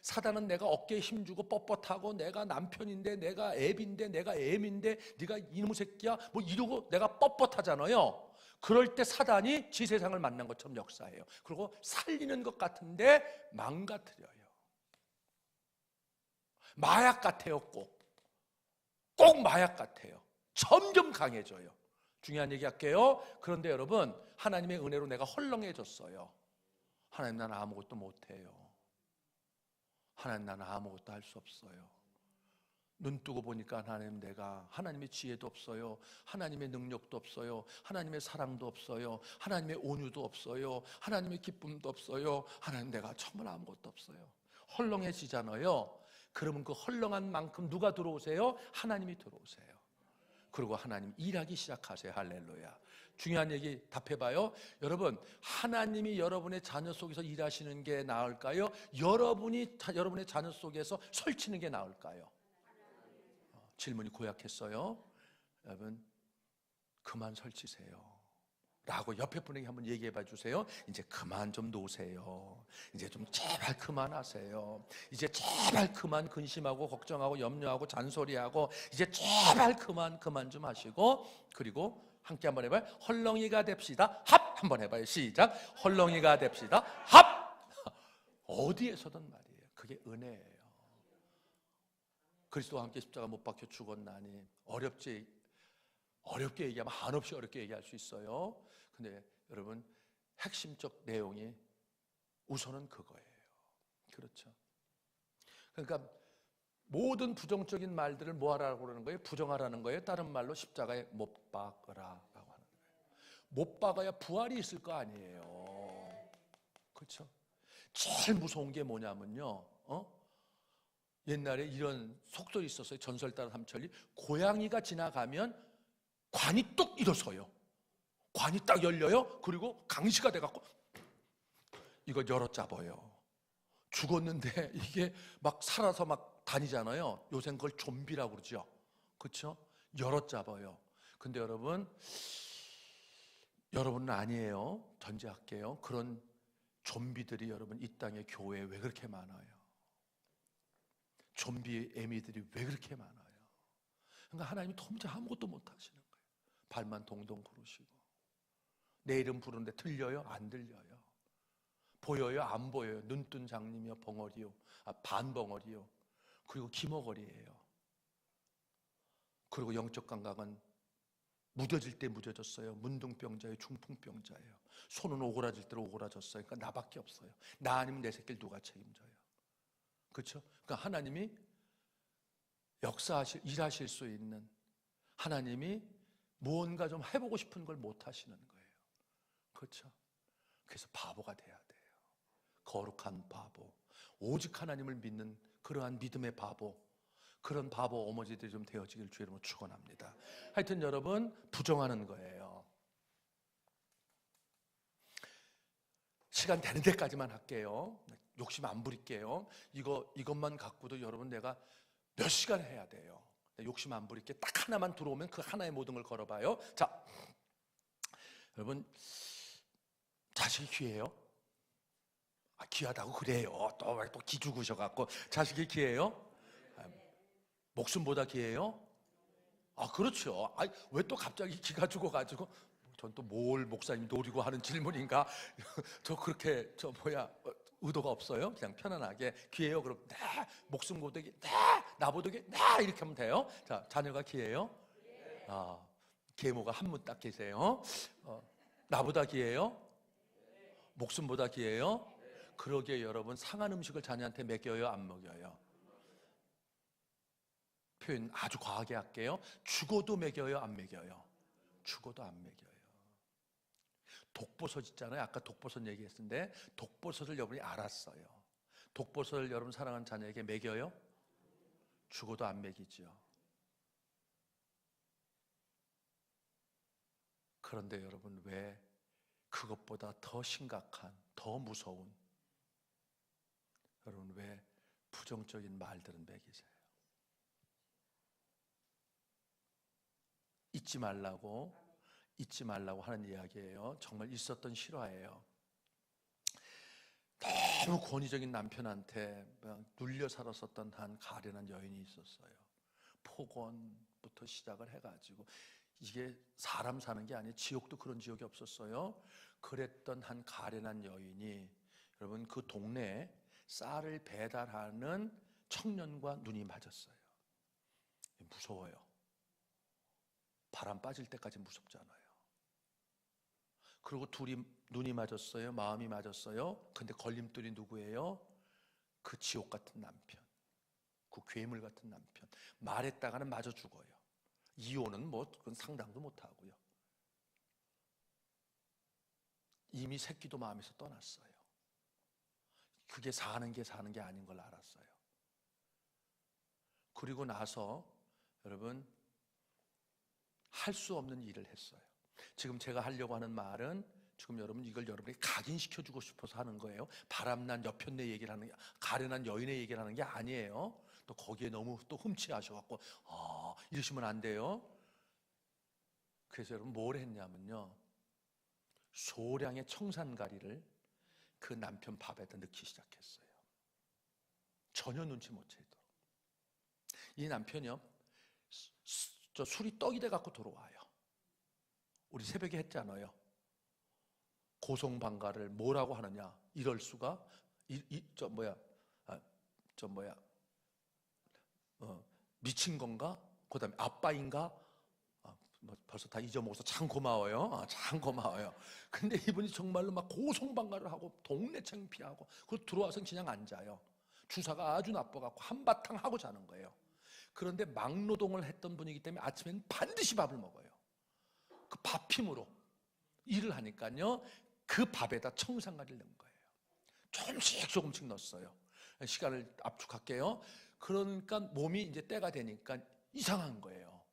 사단은 내가 어깨에 힘주고 뻣뻣하고 내가 남편인데 내가 애비인데 내가 애미인데 네가 이놈의 새끼야 뭐 이러고 내가 뻣뻣하잖아요. 그럴 때 사단이 지 세상을 만난 것처럼 역사해요. 그리고 살리는 것 같은데 망가뜨려요. 마약 같아요. 꼭 마약 같아요. 점점 강해져요. 중요한 얘기 할게요. 그런데 여러분, 하나님의 은혜로 내가 헐렁해졌어요. 하나님, 나는 아무것도 못해요. 하나님, 나는 아무것도 할 수 없어요. 눈 뜨고 보니까 하나님, 내가 하나님의 지혜도 없어요. 하나님의 능력도 없어요. 하나님의 사랑도 없어요. 하나님의 온유도 없어요. 하나님의 기쁨도 없어요. 하나님, 내가 정말 아무것도 없어요. 헐렁해지잖아요. 그러면 그 헐렁한 만큼 누가 들어오세요? 하나님이 들어오세요. 그리고 하나님 일하기 시작하세요. 할렐루야. 중요한 얘기 답해봐요. 여러분, 하나님이 여러분의 자녀 속에서 일하시는 게 나을까요? 여러분이 여러분의 자녀 속에서 설치는 게 나을까요? 질문이 고약했어요. 여러분, 그만 설치세요 라고 옆에 분에게 한번 얘기해 봐 주세요. 이제 그만 좀 놓으세요. 이제 좀 제발 그만하세요. 이제 제발 그만 근심하고 걱정하고 염려하고 잔소리하고 이제 제발 그만 좀 하시고, 그리고 함께 한번 해봐요. 헐렁이가 됩시다. 합! 한번 해봐요. 시작. 헐렁이가 됩시다. 합! 어디에서든 말이에요. 그게 은혜예요. 그리스도와 함께 십자가 못 박혀 죽었나니 어렵게 얘기하면 한없이 어렵게 얘기할 수 있어요. 근데 여러분, 핵심적 내용이 우선은 그거예요. 그렇죠? 그러니까 모든 부정적인 말들을 뭐 하라고 그러는 거예요? 부정하라는 거예요. 다른 말로 십자가에 못 박으라라고 하는 거예요. 못 박아야 부활이 있을 거 아니에요. 그렇죠? 제일 무서운 게 뭐냐면요, 옛날에 이런 속설이 있었어요. 전설 따라 삼천리. 고양이가 지나가면 관이 뚝 일어서요. 관이 딱 열려요. 그리고 강시가 돼갖고 이거 열어잡아요. 죽었는데 이게 막 살아서 막 다니잖아요. 요새는 그걸 좀비라고 그러죠. 그렇죠? 열어잡아요. 근데 여러분은 아니에요. 전제할게요. 그런 좀비들이 여러분 이 땅의 교회에 왜 그렇게 많아요? 좀비 애미들이 왜 그렇게 많아요? 그러니까 하나님이 도무지 아무것도 못 하시는 거예요. 발만 동동 구르시고. 내 이름 부르는데 들려요? 안 들려요. 보여요? 안 보여요. 눈뜬 장님이요, 벙어리요, 반벙어리요. 그리고 기머거리예요. 그리고 영적 감각은 무뎌질 때 무뎌졌어요. 문둥병자예요, 중풍병자예요. 손은 오그라질 대로 오그라졌어요. 그러니까 나밖에 없어요. 나 아니면 내 새끼를 누가 책임져요? 그렇죠? 그러니까 하나님이 일하실 수 있는, 하나님이 무언가 좀 해보고 싶은 걸 못 하시는 거예요. 그렇죠? 그래서 바보가 돼야 돼요. 거룩한 바보, 오직 하나님을 믿는 그러한 믿음의 바보, 그런 바보 어머니들이 좀 되어지길 주의 이름으로 축원합니다. 하여튼 여러분, 부정하는 거예요. 시간 되는 데까지만 할게요. 욕심 안 부릴게요. 이것만 갖고도 여러분 내가 몇 시간 해야 돼요. 욕심 안 부릴게. 딱 하나만 들어오면 그 하나의 모든 걸 걸어봐요. 자, 여러분, 자식이 귀해요? 귀하다고 그래요. 또 기죽으셔갖고 자식이 귀해요? 목숨보다 귀해요? 그렇죠. 왜 또 갑자기 기가 죽어가지고 전 또 뭘 목사님 노리고 하는 질문인가? 저 그렇게 의도가 없어요. 그냥 편안하게 귀해요. 그럼 네, 목숨 고되기 네, 나보되기 네 이렇게 하면 돼요. 자, 자녀가 귀해요? 계모가 한문 딱 계세요. 나보다 귀해요? 목숨보다 귀해요? 그러게 여러분, 상한 음식을 자녀한테 먹여요, 안 먹여요? 표현 아주 과하게 할게요. 죽어도 먹여요, 안 먹여요? 죽어도 안 먹여요. 독버섯 있잖아요. 아까 독버섯 얘기했는데 독버섯을 여러분이 알았어요. 독버섯을 여러분 사랑하는 자녀에게 먹여요? 죽어도 안 먹이죠. 그런데 여러분, 왜 그것보다 더 심각한, 더 무서운, 여러분 왜 부정적인 말들은 먹이세요? 잊지 말라고 하는 이야기예요. 정말 있었던 실화예요. 너무 권위적인 남편한테 눌려 살았었던 한 가련한 여인이 있었어요. 폭언부터 시작을 해가지고, 이게 사람 사는 게 아니에요. 지옥도 그런 지옥이 없었어요. 그랬던 한 가련한 여인이, 여러분, 그 동네에 쌀을 배달하는 청년과 눈이 맞았어요. 무서워요. 바람 빠질 때까지 무섭잖아요. 그리고 둘이 눈이 맞았어요. 마음이 맞았어요. 근데 걸림돌이 누구예요? 그 지옥 같은 남편, 그 괴물 같은 남편. 말했다가는 맞아 죽어요. 이혼은 뭐 그건 상상도 못 하고요. 이미 새끼도 마음에서 떠났어요. 그게 사는 게 아닌 걸 알았어요. 그리고 나서 여러분, 할 수 없는 일을 했어요. 지금 제가 하려고 하는 말은, 지금 여러분 이걸 여러분이 각인시켜주고 싶어서 하는 거예요. 바람난 여편네 얘기를 하는 게, 가련한 여인의 얘기를 하는 게 아니에요. 또 거기에 너무 또 흠치하셔갖고 이러시면 안 돼요. 그래서 여러분 뭘 했냐면요, 소량의 청산가리를 그 남편 밥에다 넣기 시작했어요. 전혀 눈치 못 채도록. 이 남편이요, 저 술이 떡이 돼 갖고 들어와요. 우리 새벽에 했잖아요. 고성방가를 뭐라고 하느냐? 이럴 수가? 미친 건가? 그다음에 아빠인가? 벌써 다 잊어먹어서 참 고마워요. 참 고마워요. 근데 이분이 정말로 막 고성방가를 하고 동네 창피하고, 그리고 들어와서 그냥 앉아요. 주사가 아주 나빠갖고 한바탕 하고 자는 거예요. 그런데 막노동을 했던 분이기 때문에 아침에는 반드시 밥을 먹어요. 그 밥힘으로 일을 하니까요, 그 밥에다 청산가리를 넣은 거예요. 조금씩 넣었어요. 시간을 압축할게요. 그러니까 몸이 이제 때가 되니까 이상한 거예요.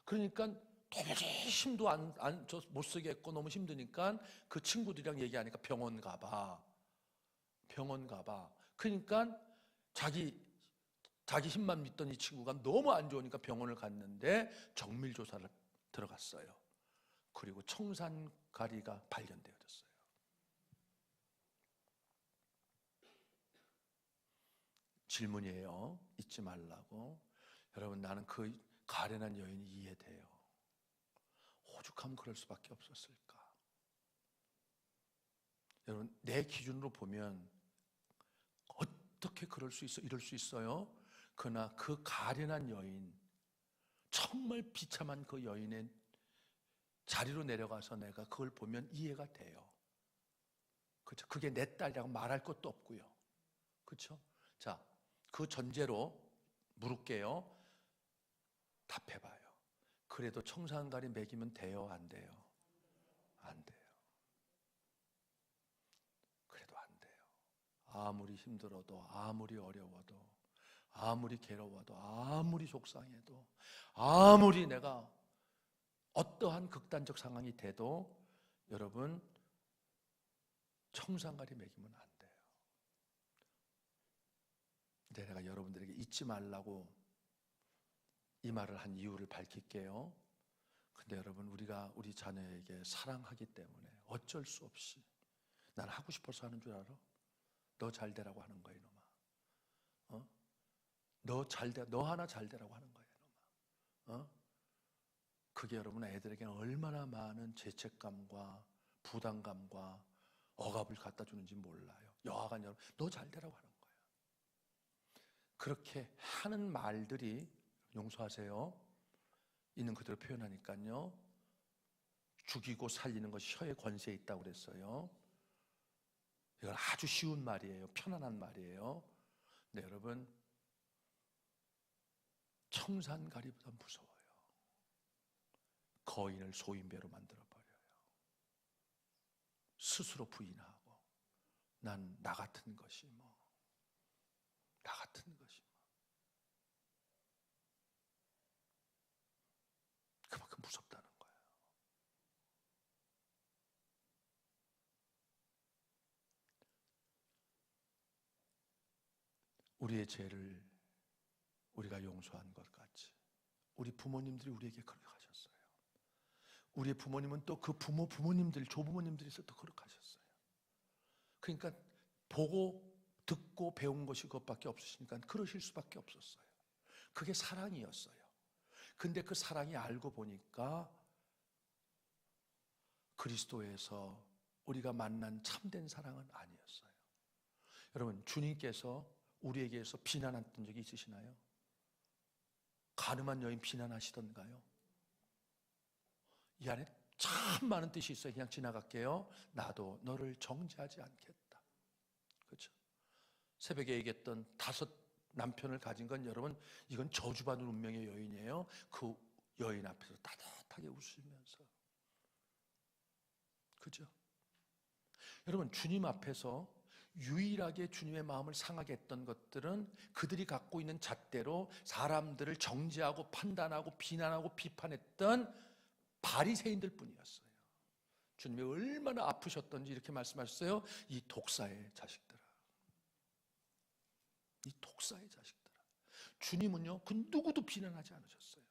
그러니까 도무지 힘도 못 쓰겠고 너무 힘드니까 그 친구들이랑 얘기하니까 병원 가봐. 그러니까 자기 힘만 믿던 이 친구가 너무 안 좋으니까 병원을 갔는데 정밀조사를 들어갔어요. 그리고 청산가리가 발견되어졌어요. 질문이에요. 잊지 말라고. 여러분, 나는 그 가련한 여인이 이해돼요. 오죽하면 그럴 수밖에 없었을까? 여러분, 내 기준으로 보면 어떻게 그럴 수 있어? 이럴 수 있어요? 그러나 그 가련한 여인, 정말 비참한 그 여인의 자리로 내려가서 내가 그걸 보면 이해가 돼요. 그렇죠? 그게 내 딸이라고 말할 것도 없고요. 그렇죠? 자, 그 전제로 물을게요. 답해봐요. 그래도 청산가리 먹이면 돼요? 안 돼요? 안 돼요. 그래도 안 돼요. 아무리 힘들어도, 아무리 어려워도, 아무리 괴로워도, 아무리 속상해도, 아무리 내가 어떠한 극단적 상황이 돼도 여러분, 청산가리 먹이면 안 돼요. 근데 내가 여러분들에게 잊지 말라고 이 말을 한 이유를 밝힐게요. 근데 여러분, 우리가 우리 자녀에게 사랑하기 때문에 어쩔 수 없이, 난 하고 싶어서 하는 줄 알아? 너 잘 되라고 하는 거야, 이놈아. 너 하나 잘 되라고 하는 거야, 이놈아. 그게 여러분 애들에게는 얼마나 많은 죄책감과 부담감과 억압을 갖다 주는지 몰라요. 여하간 여러분, 너 잘 되라고 하는 거야. 그렇게 하는 말들이, 용서하세요, 있는 그대로 표현하니까요, 죽이고 살리는 것이 혀의 권세에 있다고 그랬어요. 이건 아주 쉬운 말이에요. 편안한 말이에요. 근데 여러분, 청산가리보다 무서워요. 거인을 소인배로 만들어버려요. 스스로 부인하고 난 나 같은 것이 나 같은 것이 그만큼 무섭다는 거예요. 우리의 죄를 우리가 용서한 것 같이 우리 부모님들이 우리에게 그렇게 하셨어요. 우리의 부모님은 또 그 부모님들, 조부모님들이 또 그렇게 하셨어요. 그러니까 보고 듣고 배운 것이 그것밖에 없으시니까 그러실 수밖에 없었어요. 그게 사랑이었어요. 근데 그 사랑이 알고 보니까 그리스도에서 우리가 만난 참된 사랑은 아니었어요. 여러분, 주님께서 우리에게서 비난했던 적이 있으시나요? 가늠한 여인 비난하시던가요? 이 안에 참 많은 뜻이 있어요. 그냥 지나갈게요. 나도 너를 정죄하지 않겠다. 그렇죠? 새벽에 얘기했던 5 남편을 가진 건 여러분, 이건 저주받은 운명의 여인이에요. 그 여인 앞에서 따뜻하게 웃으면서, 그죠? 여러분, 주님 앞에서 유일하게 주님의 마음을 상하게 했던 것들은 그들이 갖고 있는 잣대로 사람들을 정죄하고 판단하고 비난하고 비판했던 바리새인들 뿐이었어요. 주님이 얼마나 아프셨던지 이렇게 말씀하셨어요. 이 독사의 자식들아, 이 독사의 자식들아. 주님은요, 그 누구도 비난하지 않으셨어요.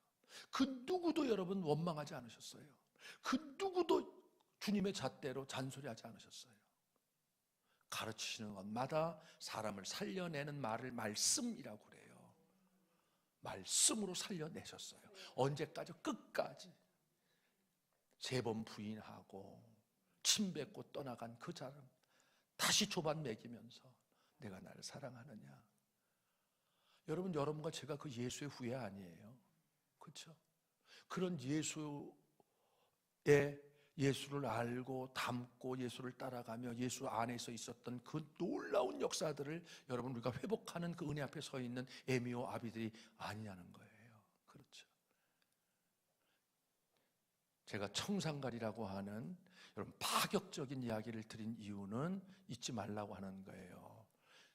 그 누구도 여러분 원망하지 않으셨어요. 그 누구도 주님의 잣대로 잔소리하지 않으셨어요. 가르치시는 것마다 사람을 살려내는 말을 말씀이라고 그래요. 말씀으로 살려내셨어요. 언제까지? 끝까지. 3번 부인하고 침 뱉고 떠나간 그 사람 다시 조반 먹이면서 내가 나를 사랑하느냐. 여러분, 여러분과 제가 그 예수의 후예 아니에요. 그렇죠? 그런 예수를 알고 닮고 예수를 따라가며 예수 안에서 있었던 그 놀라운 역사들을 여러분, 우리가 회복하는 그 은혜 앞에 서 있는 에미오 아비들이 아니냐는 거예요. 그렇죠? 제가 청산가리라고 하는 여러분 파격적인 이야기를 드린 이유는 잊지 말라고 하는 거예요.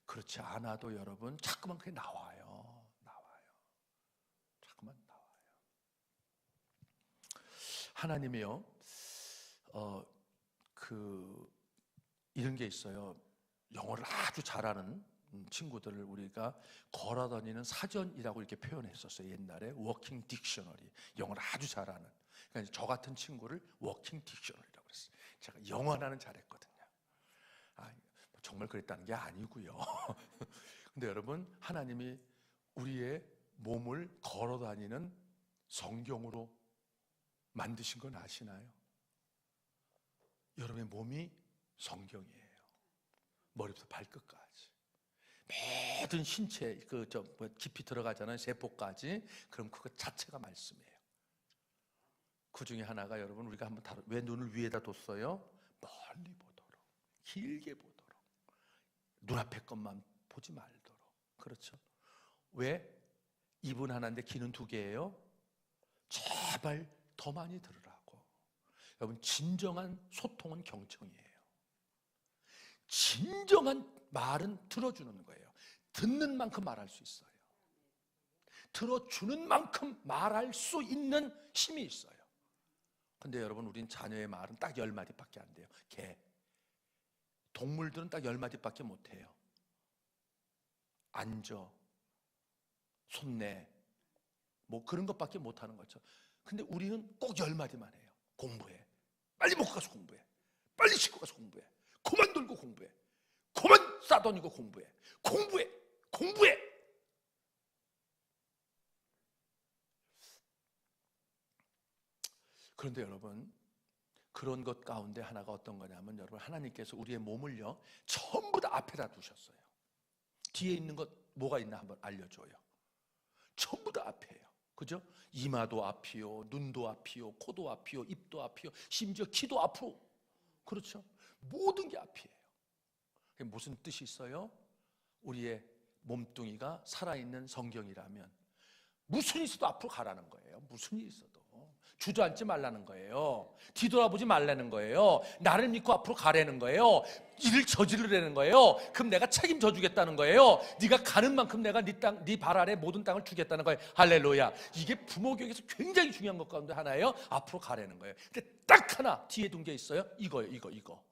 그렇지 않아도 여러분 자꾸만 그게 나와요. 자꾸만 나와요. 하나님이요, 이런 게 있어요. 영어를 아주 잘하는 친구들을 우리가 걸어다니는 사전이라고 이렇게 표현했었어요. 옛날에 워킹 딕셔너리, 영어를 아주 잘하는. 그러니까 저 같은 친구를 워킹 딕셔너리라고 그랬어요. 제가 영어 하나는 잘했거든요. 정말 그랬다는 게 아니고요. 근데 여러분, 하나님이 우리의 몸을 걸어다니는 성경으로 만드신 건 아시나요? 여러분의 몸이 성경이에요. 머리부터 발끝까지 모든 신체 깊이 들어가잖아요. 세포까지. 그럼 그것 자체가 말씀이에요. 그 중에 하나가 여러분, 우리가 한번 왜 눈을 위에다 뒀어요? 멀리 보도록, 길게 보도록, 눈앞의 것만 보지 말도록. 그렇죠? 왜? 입은 하나인데 귀는 2개예요? 제발 더 많이 들으라고. 여러분, 진정한 소통은 경청이에요. 진정한 말은 들어주는 거예요. 듣는 만큼 말할 수 있어요. 들어주는 만큼 말할 수 있는 힘이 있어요. 근데 여러분, 우린 자녀의 말은 딱 10마디밖에 안 돼요. 개. 동물들은 딱 10마디밖에 못 해요. 앉아, 손내, 그런 것밖에 못 하는 거죠. 근데 우리는 꼭 10마디만 해요. 공부해. 빨리 먹고 가서 공부해. 빨리 씻고 가서 공부해. 그만 놀고 공부해. 그만 싸다니고 공부해. 공부해. 그런데 여러분, 그런 것 가운데 하나가 어떤 거냐면, 여러분, 하나님께서 우리의 몸을요 전부 다 앞에다 두셨어요. 뒤에 있는 것 뭐가 있나 한번 알려줘요. 전부 다 앞이에요. 그죠? 이마도 앞이요, 눈도 앞이요, 코도 앞이요, 입도 앞이요, 심지어 키도 앞으로. 그렇죠? 모든 게 앞이에요. 그게 무슨 뜻이 있어요? 우리의 몸뚱이가 살아있는 성경이라면 무슨 일 있어도 앞으로 가라는 거예요. 무슨 일 있어도 주저앉지 말라는 거예요. 뒤돌아보지 말라는 거예요. 나를 믿고 앞으로 가라는 거예요. 일을 저지르라는 거예요. 그럼 내가 책임져 주겠다는 거예요. 네가 가는 만큼 내가 네 땅, 네 발 아래 모든 땅을 주겠다는 거예요. 할렐루야. 이게 부모 교육에서 굉장히 중요한 것 가운데 하나예요. 앞으로 가라는 거예요. 근데 딱 하나 뒤에 둔 게 있어요. 이거예요. 이거.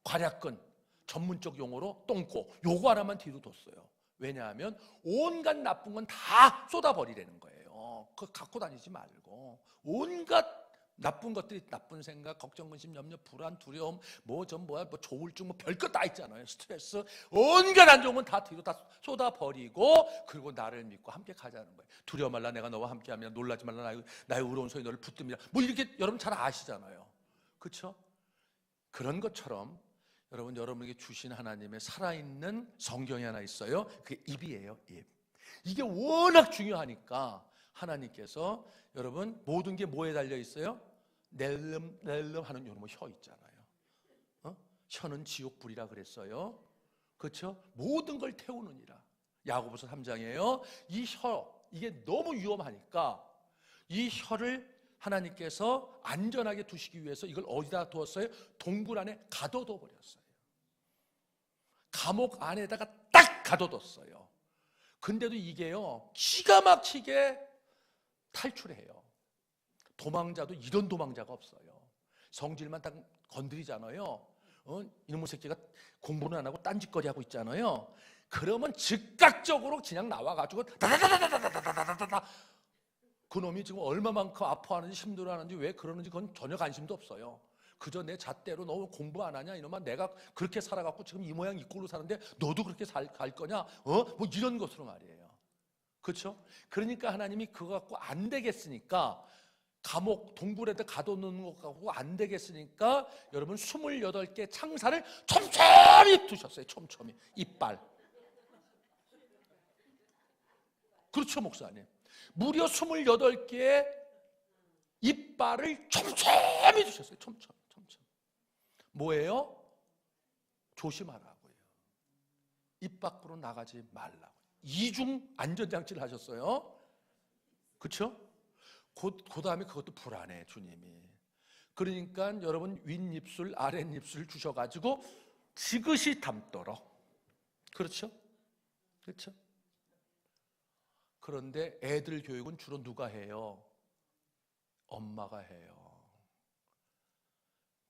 관약근, 전문적 용어로 똥꼬. 요거 하나만 뒤로 뒀어요. 왜냐하면 온갖 나쁜 건 다 쏟아버리라는 거예요. 그거 갖고 다니지 말고 온갖 나쁜 것들이, 나쁜 생각, 걱정, 근심, 염려, 불안, 두려움, 뭐 조울증, 뭐 별것 다 있잖아요. 스트레스, 온갖 안 좋은 건 다 뒤로 다 쏟아버리고, 그리고 나를 믿고 함께 가자는 거예요. 두려워 말라, 내가 너와 함께하면. 놀라지 말라, 나의 의로운 손이 너를 붙듭니다. 뭐 이렇게 여러분 잘 아시잖아요. 그렇죠? 그런 것처럼 여러분에게 주신 하나님의 살아있는 성경이 하나 있어요. 그게 입이에요. 입. 이게 워낙 중요하니까 하나님께서 여러분 모든 게 뭐에 달려 있어요? 낼름 하는 요런 혀 있잖아요. 혀는 지옥불이라 그랬어요. 그렇죠? 모든 걸 태우느니라. 야고보서 3장이에요. 이 혀, 이게 너무 위험하니까 이 혀를 하나님께서 안전하게 두시기 위해서 이걸 어디다 두었어요? 동굴 안에 가둬둬 버렸어요. 감옥 안에다가 딱 가둬뒀어요. 근데도 이게요, 기가 막히게 탈출해요. 도망자도 이런 도망자가 없어요. 성질만 딱 건드리잖아요. 이놈의 새끼가 공부는 안 하고 딴짓거리 하고 있잖아요. 그러면 즉각적으로 그냥 나와가지고 다다다다다다다다다다. 그놈이 지금 얼마만큼 아파하는지 힘들어하는지 왜 그러는지 그건 전혀 관심도 없어요. 그저 내 잣대로 너 공부 안 하냐 이놈아, 내가 그렇게 살아갖고 지금 이 모양 이 꼴로 사는데 너도 그렇게 갈 거냐? 뭐 이런 것으로 말이에요. 그렇죠? 그러니까 하나님이 그거 갖고 안 되겠으니까, 감옥 동굴에다 가둬놓는 것 갖고 안 되겠으니까 여러분 28개 창살을 촘촘히 두셨어요. 촘촘히 이빨. 그렇죠, 목사님? 무려 28개의 이빨을 촘촘히 두셨어요. 촘촘. 뭐예요? 조심하라고요. 입 밖으로 나가지 말라고. 이중 안전장치를 하셨어요. 그렇죠? 그 다음에 그것도 불안해, 주님이. 그러니까 여러분 윗입술 아랫입술 주셔가지고 지그시 담도록. 그렇죠? 그렇죠? 그런데 애들 교육은 주로 누가 해요? 엄마가 해요.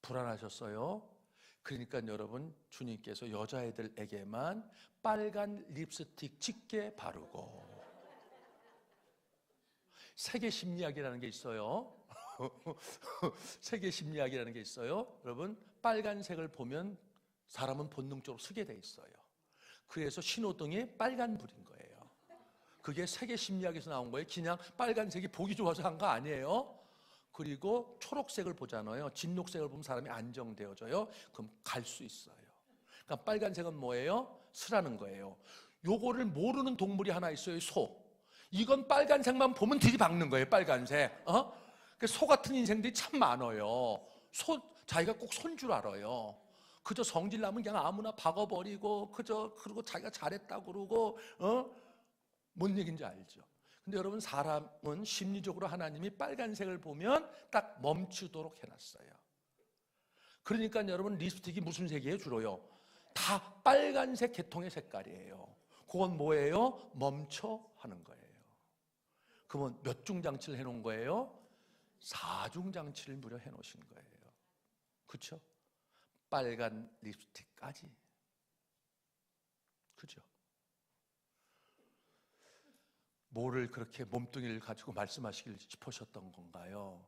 불안하셨어요? 그러니까 여러분 주님께서 여자애들에게만 빨간 립스틱 짙게 바르고, 세계 심리학이라는 게 있어요. 세계 심리학이라는 게 있어요. 여러분 빨간색을 보면 사람은 본능적으로 쓰게 돼 있어요. 그래서 신호등이 빨간불인 거예요. 그게 세계 심리학에서 나온 거예요. 그냥 빨간색이 보기 좋아서 한 거 아니에요. 그리고 초록색을 보잖아요. 진녹색을 보면 사람이 안정되어져요. 그럼 갈 수 있어요. 그러니까 빨간색은 뭐예요? 쓰라는 거예요. 요거를 모르는 동물이 하나 있어요. 소. 이건 빨간색만 보면 들이박는 거예요. 빨간색. 소 같은 인생들이 참 많아요. 자기가 꼭 손 줄 알아요. 그저 성질 나면 그냥 아무나 박아버리고, 그리고 자기가 잘했다고 그러고, 뭔 얘기인지 알죠? 근데 여러분 사람은 심리적으로 하나님이 빨간색을 보면 딱 멈추도록 해놨어요. 그러니까 여러분 립스틱이 무슨 색이에요? 주로요 다 빨간색 계통의 색깔이에요. 그건 뭐예요? 멈춰 하는 거예요. 그러면 몇 중 장치를 해놓은 거예요? 4중 장치를 무려 해놓으신 거예요. 그렇죠? 빨간 립스틱까지. 그죠? 뭐를 그렇게 몸뚱이를 가지고 말씀하시길 싶으셨던 건가요?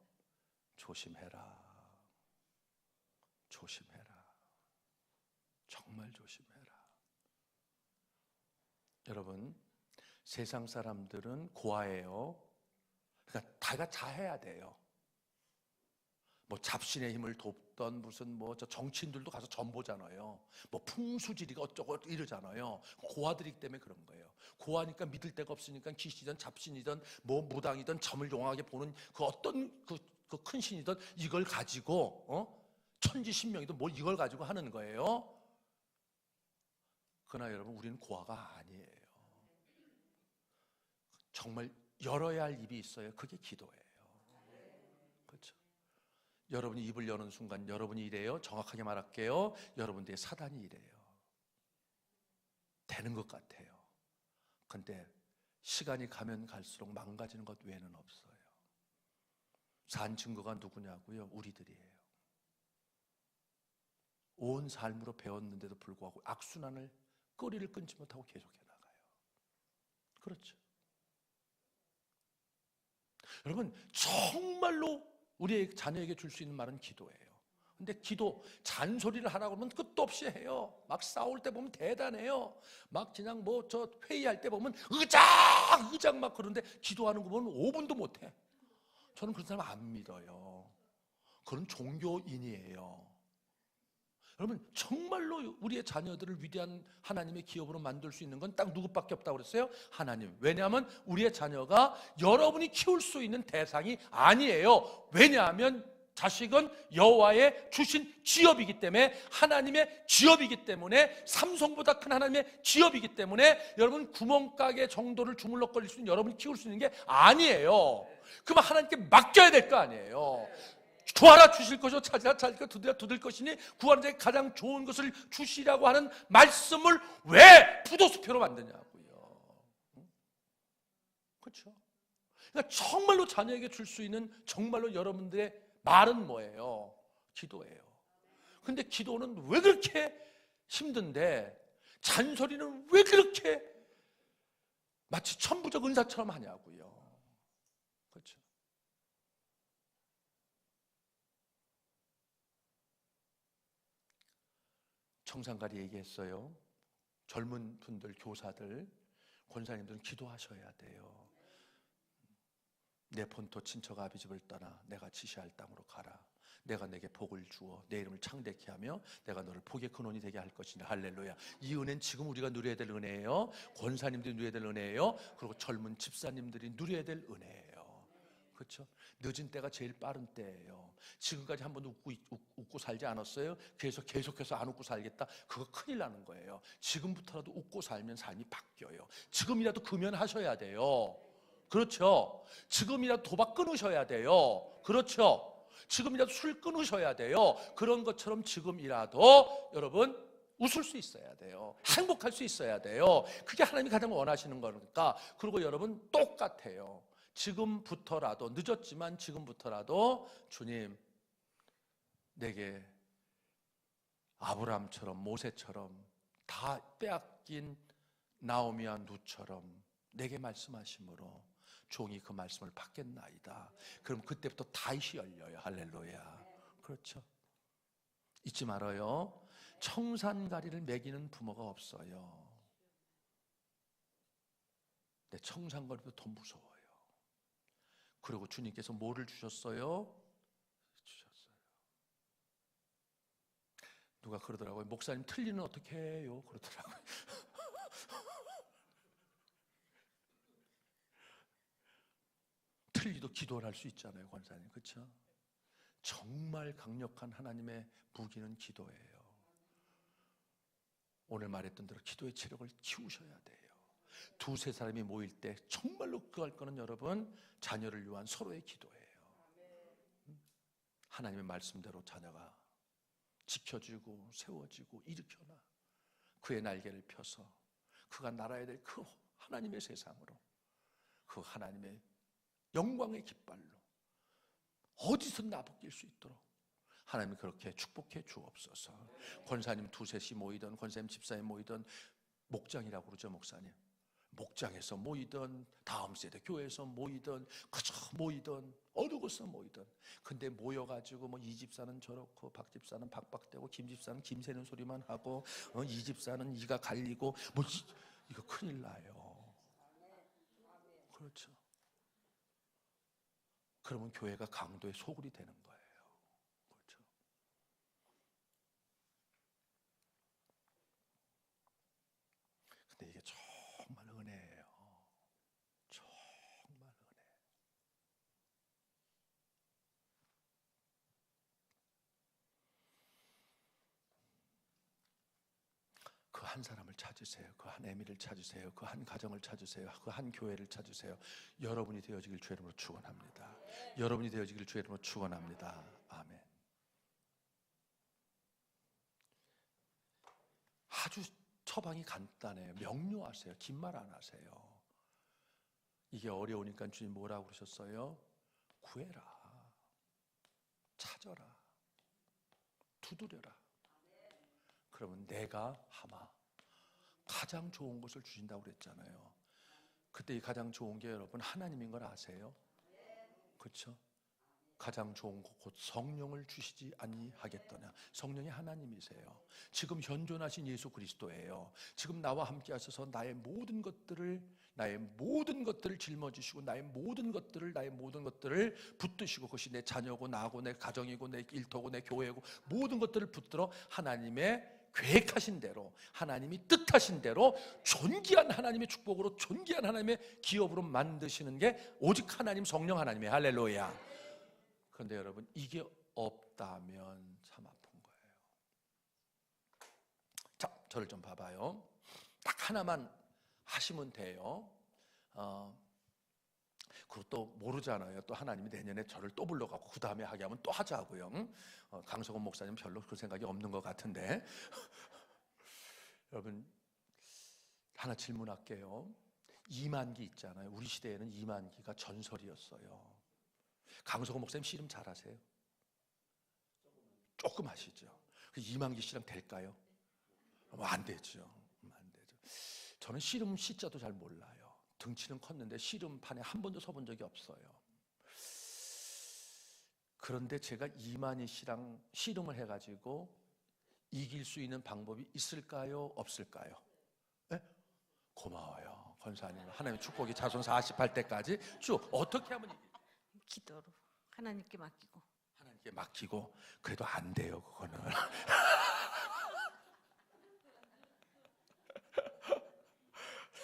조심해라. 조심해라. 정말 조심해라. 여러분 세상 사람들은 고아예요. 그러니까 다가 자해야 돼요. 뭐 잡신의 힘을 돕던 무슨 저 정치인들도 가서 전보잖아요. 뭐 풍수지리가 어쩌고 이러잖아요. 고아들이기 때문에 그런 거예요. 고아니까 믿을 데가 없으니까 귀신이든 잡신이든 뭐 무당이든 점을 용하게 보는 그 어떤 그 큰 신이든 이걸 가지고 천지신명이든 뭐 이걸 가지고 하는 거예요. 그러나 여러분 우리는 고아가 아니에요. 정말 열어야 할 입이 있어요. 그게 기도예요. 여러분이 입을 여는 순간 여러분이 이래요. 정확하게 말할게요. 여러분들의 사단이 이래요. 되는 것 같아요. 근데 시간이 가면 갈수록 망가지는 것 외에는 없어요. 산 증거가 누구냐고요? 우리들이에요. 온 삶으로 배웠는데도 불구하고 악순환을, 꼬리를 끊지 못하고 계속해 나가요. 그렇죠. 여러분, 정말로 우리의 자녀에게 줄 수 있는 말은 기도예요. 근데 기도, 잔소리를 하라고 하면 끝도 없이 해요. 막 싸울 때 보면 대단해요. 막 그냥 뭐 저 회의할 때 보면 의장 막 그러는데 기도하는 거 보면 5분도 못해. 저는 그런 사람 안 믿어요. 그런 종교인이에요. 여러분, 정말로 우리의 자녀들을 위대한 하나님의 기업으로 만들 수 있는 건 딱 누구밖에 없다고 그랬어요? 하나님. 왜냐하면 우리의 자녀가 여러분이 키울 수 있는 대상이 아니에요. 왜냐하면 자식은 여호와의 주신 지업이기 때문에, 하나님의 지업이기 때문에, 삼성보다 큰 하나님의 지업이기 때문에 여러분 구멍가게 정도를 주물럭거릴 수 있는, 여러분이 키울 수 있는 게 아니에요. 그러면 하나님께 맡겨야 될 거 아니에요. 구하라 주실 것이요 찾으라 찾을 것, 두드려 두들 것이니 구하는 자에게 가장 좋은 것을 주시라고 하는 말씀을 왜 부도수표로 만드냐고요. 그렇죠? 그러니까 정말로 자녀에게 줄 수 있는 정말로 여러분들의 말은 뭐예요? 기도예요. 근데 기도는 왜 그렇게 힘든데, 잔소리는 왜 그렇게 마치 천부적 은사처럼 하냐고요. 그렇죠? 청산가리 얘기했어요. 젊은 분들, 교사들, 권사님들은 기도하셔야 돼요. 내 본토 친척 아비집을 떠나 내가 지시할 땅으로 가라. 내가 내게 복을 주어 내 이름을 창대케 하며 내가 너를 복의 근원이 되게 할 것이니. 할렐루야. 이 은혜는 지금 우리가 누려야 될 은혜예요. 권사님들이 누려야 될 은혜예요. 그리고 젊은 집사님들이 누려야 될 은혜예요. 그렇죠? 늦은 때가 제일 빠른 때예요. 지금까지 한 번도 웃고 살지 않았어요? 계속해서 안 웃고 살겠다? 그거 큰일 나는 거예요. 지금부터라도 웃고 살면 삶이 바뀌어요. 지금이라도 금연하셔야 돼요. 그렇죠? 지금이라도 도박 끊으셔야 돼요. 그렇죠? 지금이라도 술 끊으셔야 돼요. 그런 것처럼 지금이라도 여러분 웃을 수 있어야 돼요. 행복할 수 있어야 돼요. 그게 하나님이 가장 원하시는 거니까. 그리고 여러분 똑같아요. 지금부터라도, 늦었지만 지금부터라도 주님, 내게 아브라함처럼, 모세처럼 다 빼앗긴 나오미와 룻처럼 내게 말씀하심으로 종이 그 말씀을 받겠나이다. 그럼 그때부터 다시 열려요. 할렐루야. 그렇죠? 잊지 말아요. 청산가리를 먹이는 부모가 없어요. 내 청산가리도 더 무서워요. 그리고 주님께서 뭐를 주셨어요? 주셨어요. 누가 그러더라고요. 목사님 틀리는 어떻게 해요? 그러더라고요. 틀리도 기도를 할 수 있잖아요, 권사님. 그렇죠? 정말 강력한 하나님의 무기는 기도예요. 오늘 말했던 대로 기도의 체력을 키우셔야 돼요. 두세 사람이 모일 때 정말로 그할 거는 여러분, 자녀를 위한 서로의 기도예요. 하나님의 말씀대로 자녀가 지켜지고 세워지고 일으켜나 그의 날개를 펴서 그가 날아야 될 그 하나님의 세상으로, 그 하나님의 영광의 깃발로 어디서 나부낄 수 있도록 하나님이 그렇게 축복해 주옵소서. 권사님 두셋이 모이던, 권사님 집사님 모이던, 목장이라고 그러죠. 목사님 목장에서 모이던, 다음 세대 교회에서 모이던, 그저 모이던, 어느 곳에서 모이던, 근데 모여가지고 뭐 이 집사는 저렇고 박 집사는 박박대고 김 집사는 김새는 소리만 하고 이 집사는 이가 갈리고 뭐 이거 큰일 나요. 그렇죠? 그러면 교회가 강도의 소굴이 되는 거예요. 그렇죠? 근데 이게 정말 은혜예요. 정말 은혜. 그 한 사람을 찾으세요. 그 한 애미를 찾으세요. 그 한 가정을 찾으세요. 그 한 교회를 찾으세요. 여러분이 되어지길 주의 이름으로 축원합니다. 여러분이 되어지길 주의 이름으로 축원합니다. 아멘. 아주 처방이 간단해요. 명료하세요. 긴 말 안 하세요. 이게 어려우니까 주님 뭐라고 그러셨어요? 구해라, 찾아라, 두드려라. 그러면 내가 아마 가장 좋은 것을 주신다고 그랬잖아요. 그때 이 가장 좋은 게 여러분 하나님인 걸 아세요? 그렇죠? 가장 좋은 것 곧 성령을 주시지 아니하겠더냐. 성령이 하나님이세요. 지금 현존하신 예수 그리스도예요. 지금 나와 함께 하셔서 나의 모든 것들을 짊어지시고 나의 모든 것들을 붙드시고, 그것이 내 자녀고 나고 내 가정이고 내 일터고 내 교회고 모든 것들을 붙들어 하나님의 계획하신 대로, 하나님이 뜻하신 대로 존귀한 하나님의 축복으로, 존귀한 하나님의 기업으로 만드시는 게 오직 하나님, 성령 하나님의 할렐루야. 그런데 여러분, 이게 없다면 참 아픈 거예요. 자, 저를 좀 봐봐요. 딱 하나만 하시면 돼요. 그리고 또 모르잖아요. 또 하나님이 내년에 저를 또 불러갖고 그 다음에 하게 하면 또 하자고요. 강석원 목사님 별로 그 생각이 없는 것 같은데 여러분, 하나 질문할게요. 이만기 있잖아요. 우리 시대에는 이만기가 전설이었어요. 강석원 목사님 씨름 잘하세요? 조금 하시죠. 이만기 씨랑 될까요? 안 되죠. 안 되죠. 저는 씨름 씨자도 잘 몰라요. 등치는 컸는데 씨름판에 한 번도 서본 적이 없어요. 그런데 제가 이만희 씨랑 씨름을 해가지고 이길 수 있는 방법이 있을까요? 없을까요? 네? 고마워요, 권사님. 하나님의 축복이 자손 48대까지 쭉 어떻게 하면 기도로 하나님께 맡기고. 하나님께 맡기고. 그래도 안 돼요, 그거는.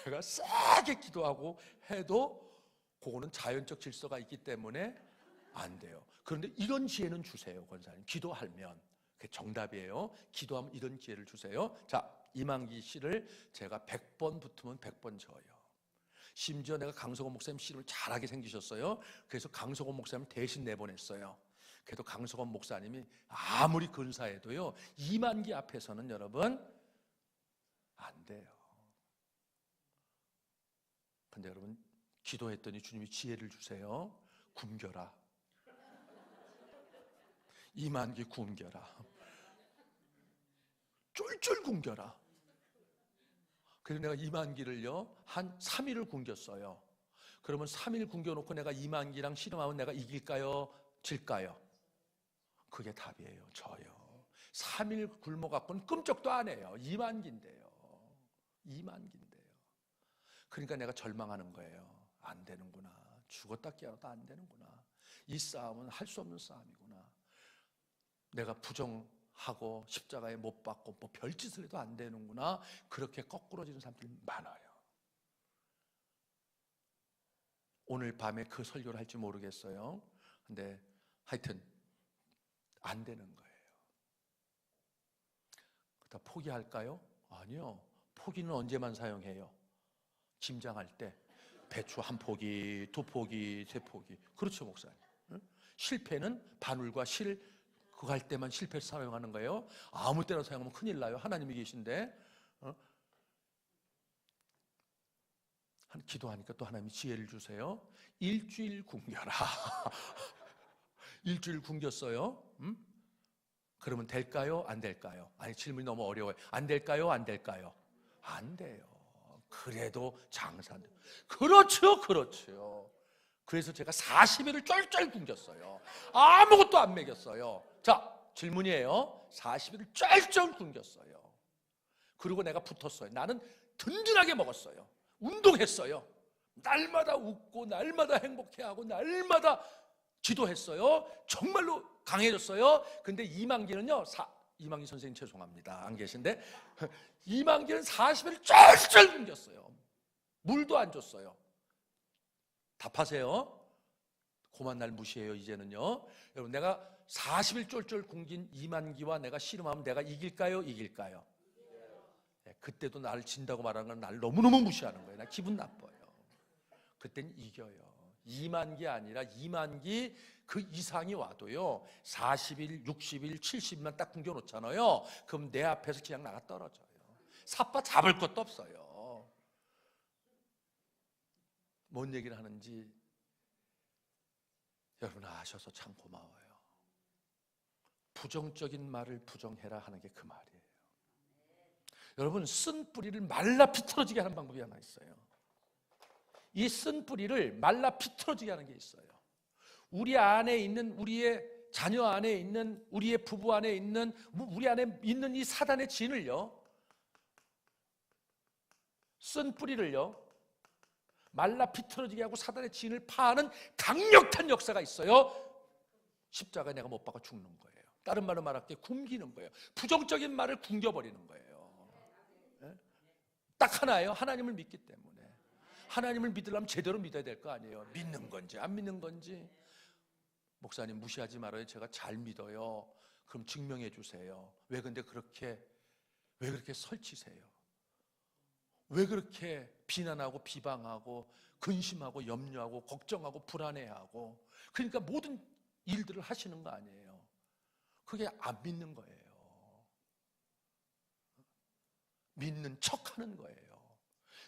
제가 세게 기도하고 해도 그거는 자연적 질서가 있기 때문에 안 돼요. 그런데 이런 지혜는 주세요, 권사님. 기도하면 그게 정답이에요. 기도하면 이런 기회를 주세요. 자, 이만기 씨를 제가 100번 붙으면 100번 져요. 심지어 내가 강석원 목사님 씨름을 잘하게 생기셨어요. 그래서 강석원 목사님 대신 내보냈어요. 그래도 강석원 목사님이 아무리 근사해도요, 이만기 앞에서는 여러분 안 돼요. 근데 여러분, 기도했더니 주님이 지혜를 주세요. 굶겨라. 이만기 굶겨라. 쫄쫄 굶겨라. 그래서 내가 이만기를요 한 3일을 굶겼어요. 그러면 3일 굶겨놓고 내가 이만기랑 씨름하면 내가 이길까요? 질까요? 그게 답이에요. 저요. 3일 굶어갖고는 끔찍도 안 해요. 이만기인데요. 그러니까 내가 절망하는 거예요. 안 되는구나. 죽었다 깨어나도 안 되는구나. 이 싸움은 할 수 없는 싸움이구나. 내가 부정하고 십자가에 못 박고 뭐 별짓을 해도 안 되는구나. 그렇게 거꾸러지는 사람들이 많아요. 오늘 밤에 그 설교를 할지 모르겠어요. 근데 하여튼 안 되는 거예요. 다 포기할까요? 아니요. 포기는 언제만 사용해요? 김장할 때 배추 한 포기, 두 포기, 세 포기. 그렇죠, 목사님. 응? 실패는 바늘과 실 그거 할 때만 실패를 사용하는 거예요. 아무 때나 사용하면 큰일 나요. 하나님이 계신데. 기도하니까 또 하나님이 지혜를 주세요. 일주일 굶겨라. 일주일 굶겼어요. 그러면 될까요? 안 될까요? 아니, 질문이 너무 어려워요. 안 될까요? 안 될까요? 안 돼요. 그래도 장사는. 그렇죠. 그래서 제가 40일을 쫄쫄 굶겼어요. 아무것도 안 먹였어요. 자, 질문이에요. 40일을 쫄쫄 굶겼어요. 그리고 내가 붙었어요. 나는 든든하게 먹었어요. 운동했어요. 날마다 웃고 날마다 행복해하고 날마다 기도했어요. 정말로 강해졌어요. 근데 이만기는요, 이만기 선생님 죄송합니다, 안 계신데 이만기는 40일을 쫄쫄 굶겼어요. 물도 안 줬어요. 답하세요. 고만 날 무시해요 이제는요. 여러분, 내가 40일 쫄쫄 굶긴 이만기와 내가 씨름하면 내가 이길까요? 이길까요? 네, 그때도 나를 진다고 말하는 건 나를 너무너무 무시하는 거예요. 나 기분 나빠요. 그땐 이겨요. 2만기 아니라 2만기 그 이상이 와도요 40일, 60일, 70일만 딱 굶겨놓잖아요. 그럼 내 앞에서 그냥 나가 떨어져요. 삿바 잡을 것도 없어요. 뭔 얘기를 하는지 여러분 아셔서 참 고마워요. 부정적인 말을 부정해라 하는 게 그 말이에요. 여러분, 쓴 뿌리를 말라 비틀어지게 하는 방법이 하나 있어요. 이 쓴 뿌리를 말라 비틀어지게 하는 게 있어요. 우리 안에 있는, 우리의 자녀 안에 있는, 우리의 부부 안에 있는, 우리 안에 있는 이 사단의 진을요, 쓴 뿌리를요 말라 비틀어지게 하고 사단의 진을 파하는 강력한 역사가 있어요. 십자가에 내가 못 박아 죽는 거예요. 다른 말로 말할게 굶기는 거예요. 부정적인 말을 굶겨버리는 거예요. 딱 하나예요. 하나님을 믿기 때문에. 하나님을 믿으려면 제대로 믿어야 될 거 아니에요. 믿는 건지 안 믿는 건지. 목사님 무시하지 말아요. 제가 잘 믿어요. 그럼 증명해 주세요. 왜 그렇게 설치세요? 왜 그렇게 비난하고 비방하고 근심하고 염려하고 걱정하고 불안해하고, 그러니까 모든 일들을 하시는 거 아니에요. 그게 안 믿는 거예요. 믿는 척하는 거예요.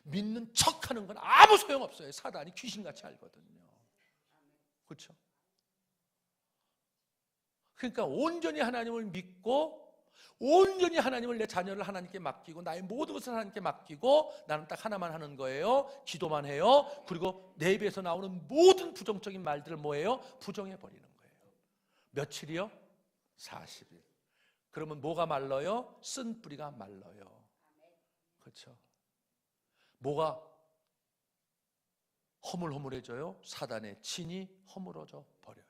믿는 척하는 건 아무 소용없어요. 사단이 귀신같이 알거든요. 그렇죠? 그러니까 온전히 하나님을 믿고 온전히 하나님을, 내 자녀를 하나님께 맡기고 나의 모든 것을 하나님께 맡기고 나는 딱 하나만 하는 거예요. 기도만 해요. 그리고 내 입에서 나오는 모든 부정적인 말들을 뭐예요? 부정해버리는 거예요. 며칠이요? 40일. 그러면 뭐가 말라요? 쓴 뿌리가 말라요. 그렇죠? 뭐가 허물허물해져요? 사단의 진이 허물어져 버려요.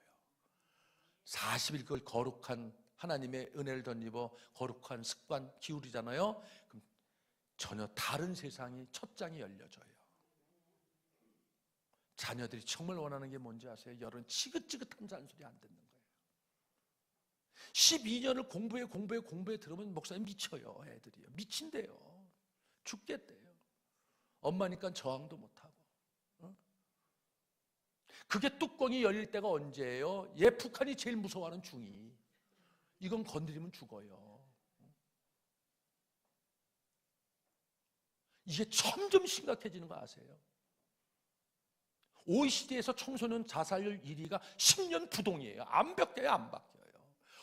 40일 그걸 거룩한 하나님의 은혜를 덧입어 거룩한 습관 기울이잖아요. 그럼 전혀 다른 세상이 첫 장이 열려져요. 자녀들이 정말 원하는 게 뭔지 아세요? 여러분, 지긋지긋한 잔소리 안 듣는 거예요. 12년을 공부해 들으면 목사님 미쳐요. 애들이요. 미친대요. 죽겠대요. 엄마니까 저항도 못하고. 그게 뚜껑이 열릴 때가 언제예요? 북한이 제일 무서워하는 중2. 이건 건드리면 죽어요. 이게 점점 심각해지는 거 아세요? OECD에서 청소년 자살률 1위가 10년 부동이에요. 안 바뀌어요, 안 바뀌어요.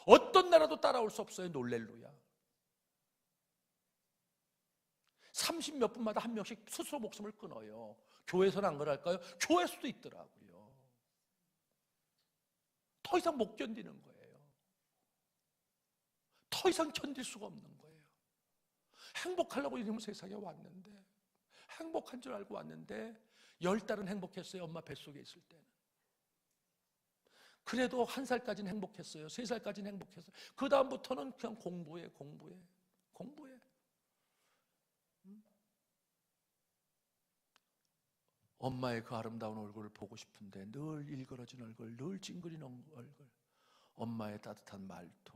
어떤 나라도 따라올 수 없어요. 놀렐루야. 30몇 분마다 한 명씩 스스로 목숨을 끊어요. 교회에서는 안 그럴까요? 교회에서도 있더라고요. 더 이상 못 견디는 거예요. 더 이상 견딜 수가 없는 거예요. 행복하려고 이러면 세상에 왔는데, 행복한 줄 알고 왔는데 10달은 행복했어요. 엄마 뱃속에 있을 때는. 그래도 1살까지는 행복했어요. 3살까지는 행복했어요. 그 다음부터는 그냥 공부해. 엄마의 그 아름다운 얼굴을 보고 싶은데 늘 일그러진 얼굴, 늘 찡그린 얼굴, 엄마의 따뜻한 말투,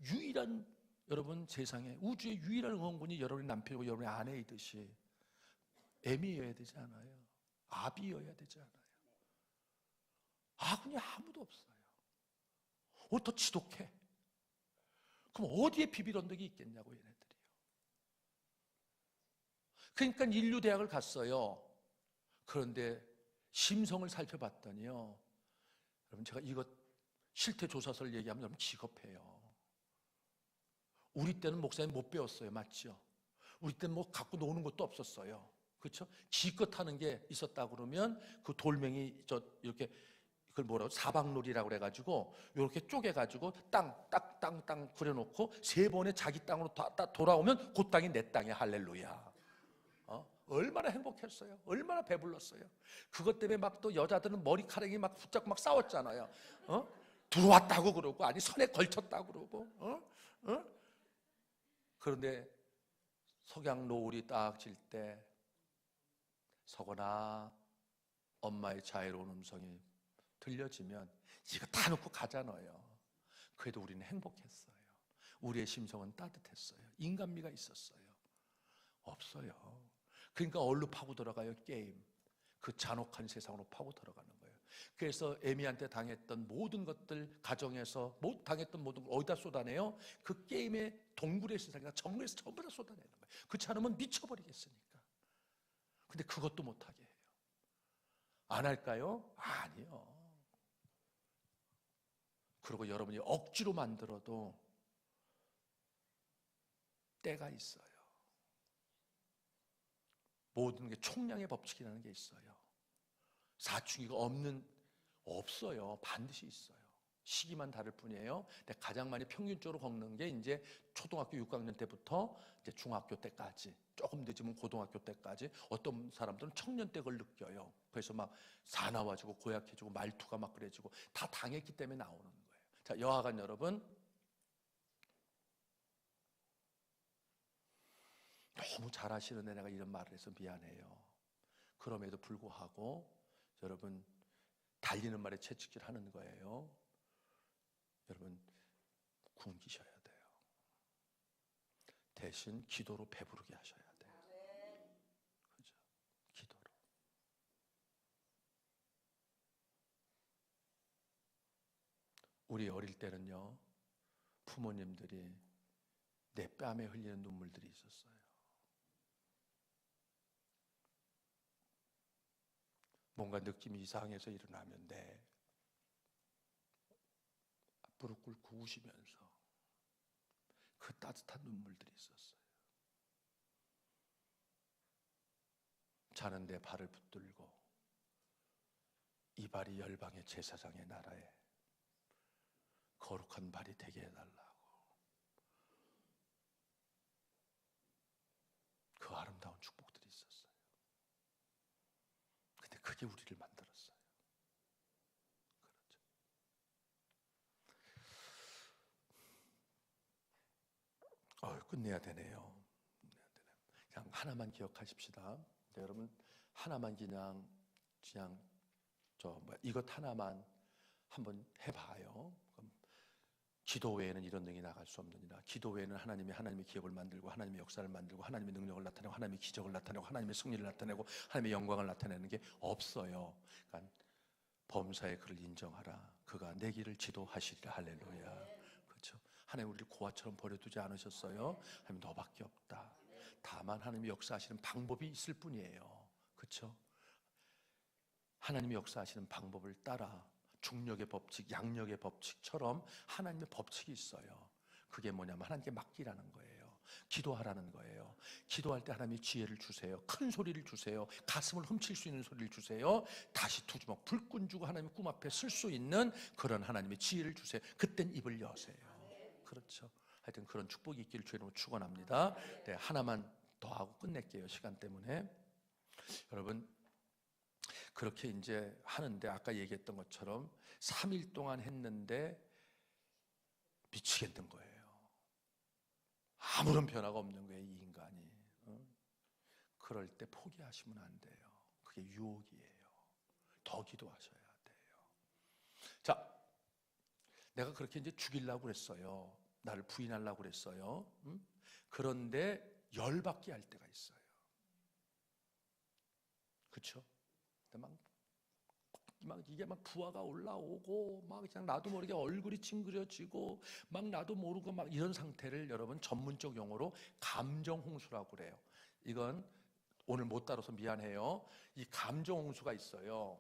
유일한, 여러분 세상에 우주의 유일한 응원군이 여러분의 남편이고 여러분의 아내이듯이 애미여야 되지 않아요? 아비여야 되지 않아요? 아군이 아무도 없어요. 더 지독해. 그럼 어디에 비빌 언덕이 있겠냐고, 얘네들이요. 그러니까 인류대학을 갔어요. 그런데 심성을 살펴봤더니요, 여러분 제가 이것 실태 조사서를 얘기하면 너무 기겁해요. 우리 때는 목사님 못 배웠어요. 맞죠? 우리 때는 뭐 갖고 노는 것도 없었어요. 그렇죠? 기껏 하는 게 있었다 그러면 그 돌멩이 이렇게 그걸 뭐라고, 사방놀이라고 그래가지고 이렇게 쪼개가지고 땅 그려놓고 3번에 자기 땅으로 돌아오면 그 땅이 내 땅이야. 할렐루야. 얼마나 행복했어요. 얼마나 배불렀어요. 그것 때문에 막 또 여자들은 머리카락이 막 붙잡고 막 싸웠잖아요. 들어왔다고 그러고, 아니 선에 걸쳤다고 그러고. 그런데 석양 노을이 딱 질 때, 서거나 엄마의 자애로운 음성이 들려지면 이거 다 놓고 가잖아요. 그래도 우리는 행복했어요. 우리의 심성은 따뜻했어요. 인간미가 있었어요. 없어요. 그러니까 얼로 파고 들어가요. 게임. 그 잔혹한 세상으로 파고 들어가는 거예요. 그래서 에미한테 당했던 모든 것들, 가정에서 당했던 모든 걸 어디다 쏟아내요? 그 게임의 동굴의 세상이나 정글에서 전부 다 쏟아내는 거예요. 거예요. 그렇지 않으면 미쳐버리겠으니까. 근데 그것도 못하게 해요. 안 할까요? 아니요. 그리고 여러분이 억지로 만들어도 때가 있어요. 모든 게 총량의 법칙이라는 게 있어요. 사춘기가 없어요. 반드시 있어요. 시기만 다를 뿐이에요. 근데 가장 많이 평균적으로 겪는 게 이제 초등학교 6학년 때부터 이제 중학교 때까지, 조금 늦으면 고등학교 때까지, 어떤 사람들은 청년 때 그걸 느껴요. 그래서 막 사나워지고 고약해지고 말투가 막 그래지고 다 당했기 때문에 나오는 거예요. 자, 여하간 여러분, 너무 잘하시는데 내가 이런 말을 해서 미안해요. 그럼에도 불구하고 여러분, 달리는 말에 채찍질 하는 거예요. 여러분, 굶기셔야 돼요. 대신 기도로 배부르게 하셔야 돼요. 그죠? 기도로. 우리 어릴 때는요, 부모님들이 내 뺨에 흘리는 눈물들이 있었어요. 뭔가 느낌이 이상해서 일어나면 무릎 꿇고 우시면서 그 따뜻한 눈물들이 있었어요. 자는데 발을 붙들고 이 발이 열방의 제사장의 나라에 거룩한 발이 되게 해달라고, 그 아름다운 축복들이 있었어요. 근데 그게 우리를 만들었어요. 그렇죠? 끝내야 되네요. 그냥 하나만 기억하십시다. 여러분, 하나만 그냥 이것 하나만 한번 해봐요. 기도 외에는 이런 능이 나갈 수 없느니라. 기도 외에는 하나님의 기업을 만들고 하나님의 역사를 만들고 하나님의 능력을 나타내고 하나님의 기적을 나타내고 하나님의 승리를 나타내고 하나님의 영광을 나타내는 게 없어요. 그러니까 범사의 그를 인정하라. 그가 내 길을 지도하시리라. 할렐루야. 그렇죠? 하나님 우리를 고아처럼 버려두지 않으셨어요. 하나님 너밖에 없다. 다만 하나님이 역사하시는 방법이 있을 뿐이에요. 그렇죠? 하나님이 역사하시는 방법을 따라 중력의 법칙, 양력의 법칙처럼 하나님의 법칙이 있어요. 그게 뭐냐면 하나님께 맡기라는 거예요. 기도하라는 거예요. 기도할 때 하나님이 지혜를 주세요. 큰 소리를 주세요. 가슴을 훔칠 수 있는 소리를 주세요. 다시 투주먹 불끈 주고 하나님의 꿈 앞에 설 수 있는 그런 하나님의 지혜를 주세요. 그땐 입을 여세요. 그렇죠? 하여튼 그런 축복이 있기를 주님으로 축원합니다. 네, 하나만 더 하고 끝낼게요. 시간 때문에. 여러분, 그렇게 이제 하는데 아까 얘기했던 것처럼 3일 동안 했는데 미치겠는 거예요. 아무런 변화가 없는 거예요, 이 인간이. 그럴 때 포기하시면 안 돼요. 그게 유혹이에요. 더 기도하셔야 돼요. 자, 내가 그렇게 이제 죽이려고 그랬어요. 나를 부인하려고 그랬어요. 그런데 열받게 할 때가 있어요. 그렇죠? 이게 막 부하가 올라오고 막 그냥 나도 모르게 얼굴이 찡그려지고 막 나도 모르고 막 이런 상태를 여러분 전문적 용어로 감정 홍수라고 그래요. 이건 오늘 못 다뤄서 미안해요. 이 감정 홍수가 있어요.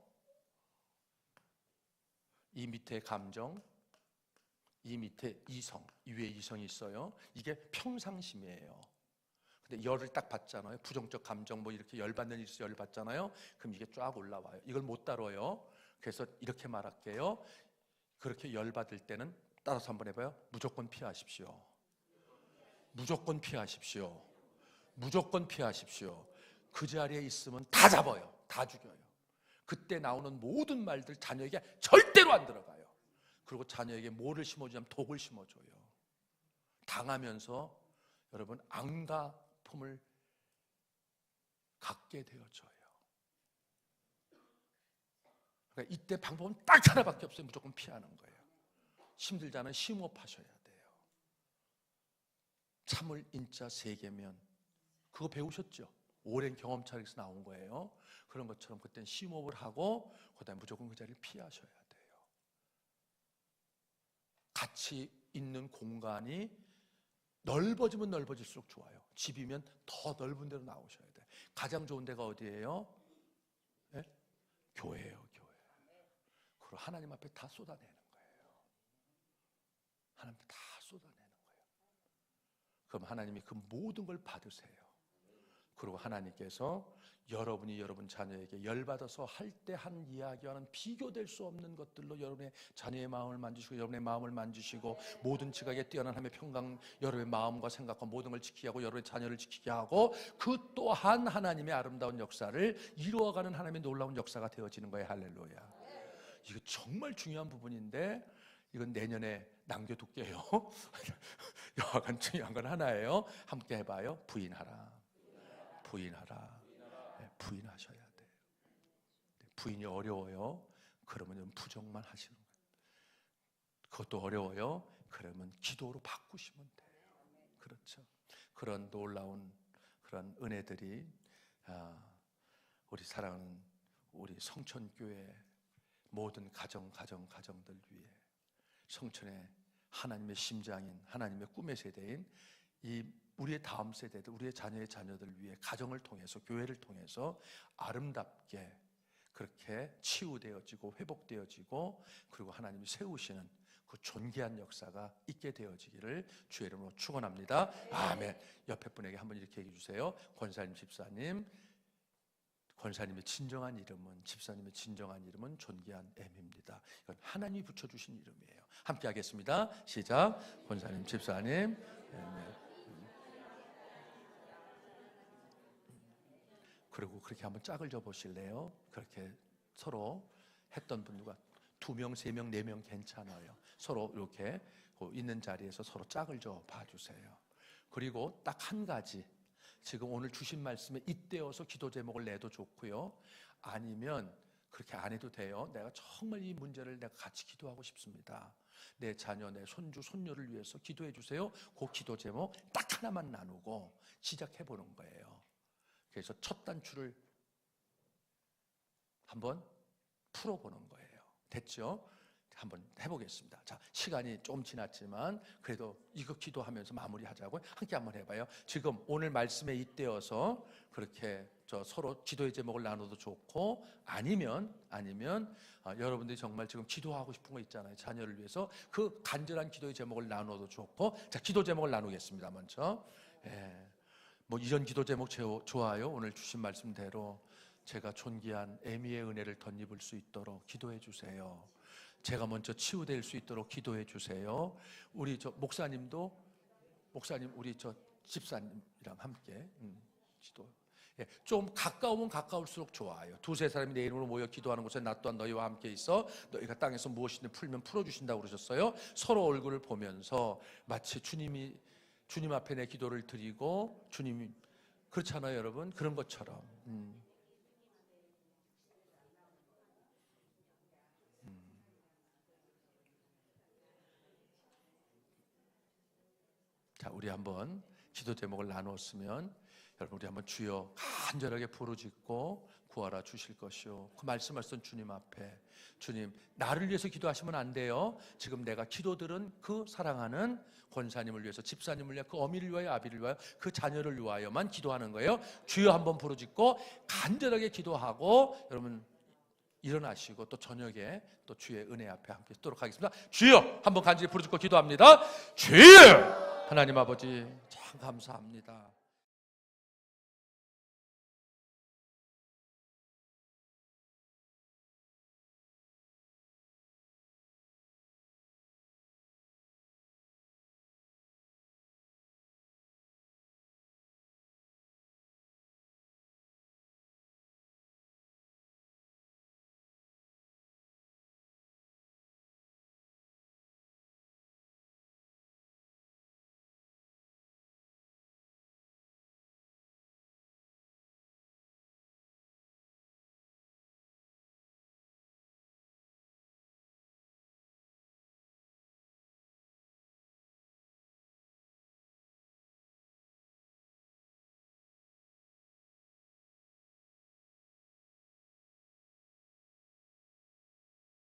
이 밑에 감정, 이 밑에 이성, 이 위에 이성이 있어요. 이게 평상심이에요. 근데 열을 딱 받잖아요. 부정적 감정 뭐 이렇게 열받는 일이 열받잖아요. 그럼 이게 쫙 올라와요. 이걸 못 다뤄요. 그래서 이렇게 말할게요. 그렇게 열받을 때는 따라서 한번 해봐요. 무조건 피하십시오. 무조건 피하십시오. 무조건 피하십시오. 그 자리에 있으면 다 잡아요. 다 죽여요. 그때 나오는 모든 말들 자녀에게 절대로 안 들어가요. 그리고 자녀에게 뭐를 심어주냐면 독을 심어줘요. 당하면서 여러분 앙가품을 갖게 되어져요. 그러니까 이때 방법은 딱 하나밖에 없어요. 무조건 피하는 거예요. 힘들자는 심호흡하셔야 돼요. 참을 인자 세계면 그거 배우셨죠? 오랜 경험차에서 나온 거예요. 그런 것처럼 그때는 심호흡을 하고 그다음에 무조건 그 자리를 피하셔야 돼요. 같이 있는 공간이 넓어지면 넓어질수록 좋아요. 집이면 더 넓은 데로 나오셔야 돼. 가장 좋은 데가 어디예요? 네? 교회예요, 교회. 그리고 하나님 앞에 다 쏟아내는 거예요. 하나님 앞에 다 쏟아내는 거예요. 그럼 하나님이 그 모든 걸 받으세요. 그리고 하나님께서 여러분이 여러분 자녀에게 열받아서 할 때 한 이야기와는 비교될 수 없는 것들로 여러분의 자녀의 마음을 만지시고 여러분의 마음을 만지시고 모든 지각에 뛰어난 하나님의 평강 여러분의 마음과 생각과 모든 걸 지키게 하고 여러분의 자녀를 지키게 하고 그 또한 하나님의 아름다운 역사를 이루어가는 하나님의 놀라운 역사가 되어지는 거예요. 할렐루야. 이거 정말 중요한 부분인데 이건 내년에 남겨둘게요. 여하간 중요한 건 하나예요. 함께 해봐요. 부인하라. 부인하라. 네, 부인하셔야 돼요. 부인이 어려워요. 그러면 부정만 하시는 거예요. 그것도 어려워요. 그러면 기도로 바꾸시면 돼요. 그렇죠. 그런 놀라운 그런 은혜들이 우리 사랑하는 우리 성천교회 모든 가정들 위해 성천의 하나님의 심장인 하나님의 꿈의 세대인 이 우리의 다음 세대들, 우리의 자녀의 자녀들 위해 가정을 통해서 교회를 통해서 아름답게 그렇게 치유되어지고 회복되어지고 그리고 하나님이 세우시는 그 존귀한 역사가 있게 되어지기를 주의 이름으로 축원합니다. 아멘. 옆에 분에게 한번 이렇게 얘기해 주세요. 권사님, 집사님, 권사님의 진정한 이름은 집사님의 진정한 이름은 존귀한 M입니다. 이건 하나님이 붙여주신 이름이에요. 함께 하겠습니다. 시작. 권사님, 집사님, 그리고 그렇게 한번 짝을 져 보실래요? 그렇게 서로 했던 분들과 2명, 3명, 4명 괜찮아요. 서로 이렇게 있는 자리에서 서로 짝을 져 봐주세요. 그리고 딱 한 가지, 지금 오늘 주신 말씀에 잇대어서 기도 제목을 내도 좋고요. 아니면 그렇게 안 해도 돼요. 내가 정말 이 문제를 내가 같이 기도하고 싶습니다. 내 자녀, 내 손주, 손녀를 위해서 기도해 주세요. 그 기도 제목 딱 하나만 나누고 시작해 보는 거예요. 그래서 첫 단추를 한번 풀어보는 거예요. 됐죠? 한번 해보겠습니다. 자, 시간이 좀 지났지만 그래도 이거 기도하면서 마무리하자고요. 함께 한번 해봐요. 지금 오늘 말씀에 잇대어서 그렇게 서로 기도의 제목을 나눠도 좋고 아니면 여러분들이 정말 지금 기도하고 싶은 거 있잖아요. 자녀를 위해서 그 간절한 기도의 제목을 나눠도 좋고. 자, 기도 제목을 나누겠습니다. 먼저 뭐 이런 기도 제목 좋아요. 오늘 주신 말씀대로 제가 존귀한 애미의 은혜를 덧입을 수 있도록 기도해 주세요. 제가 먼저 치유될 수 있도록 기도해 주세요. 우리 목사님도 우리 집사님이랑 함께 기도. 좀 가까우면 가까울수록 좋아요. 2-3 사람이 내 이름으로 모여 기도하는 곳에 나 또한 너희와 함께 있어 너희가 땅에서 무엇이든 풀면 풀어주신다고 그러셨어요. 서로 얼굴을 보면서 마치 주님 앞에 내 기도를 드리고 주님이 그렇잖아요, 여러분. 그런 것처럼 자, 우리 한번 기도 제목을 나눴으면 여러분 우리 한번 주여 간절하게 부르짖고 구하라 주실 것이요. 그 말씀하셨던 주님 앞에 주님 나를 위해서 기도하시면 안 돼요. 지금 내가 기도들은 그 사랑하는 권사님을 위해서 집사님을 위해 그 어미를 위하여 아비를 위하여 그 자녀를 위하여만 기도하는 거예요. 주여 한번 부르짖고 간절하게 기도하고 여러분 일어나시고 또 저녁에 또 주의 은혜 앞에 함께 있도록 하겠습니다. 주여 한번 간절히 부르짖고 기도합니다. 주여 하나님 아버지 참 감사합니다.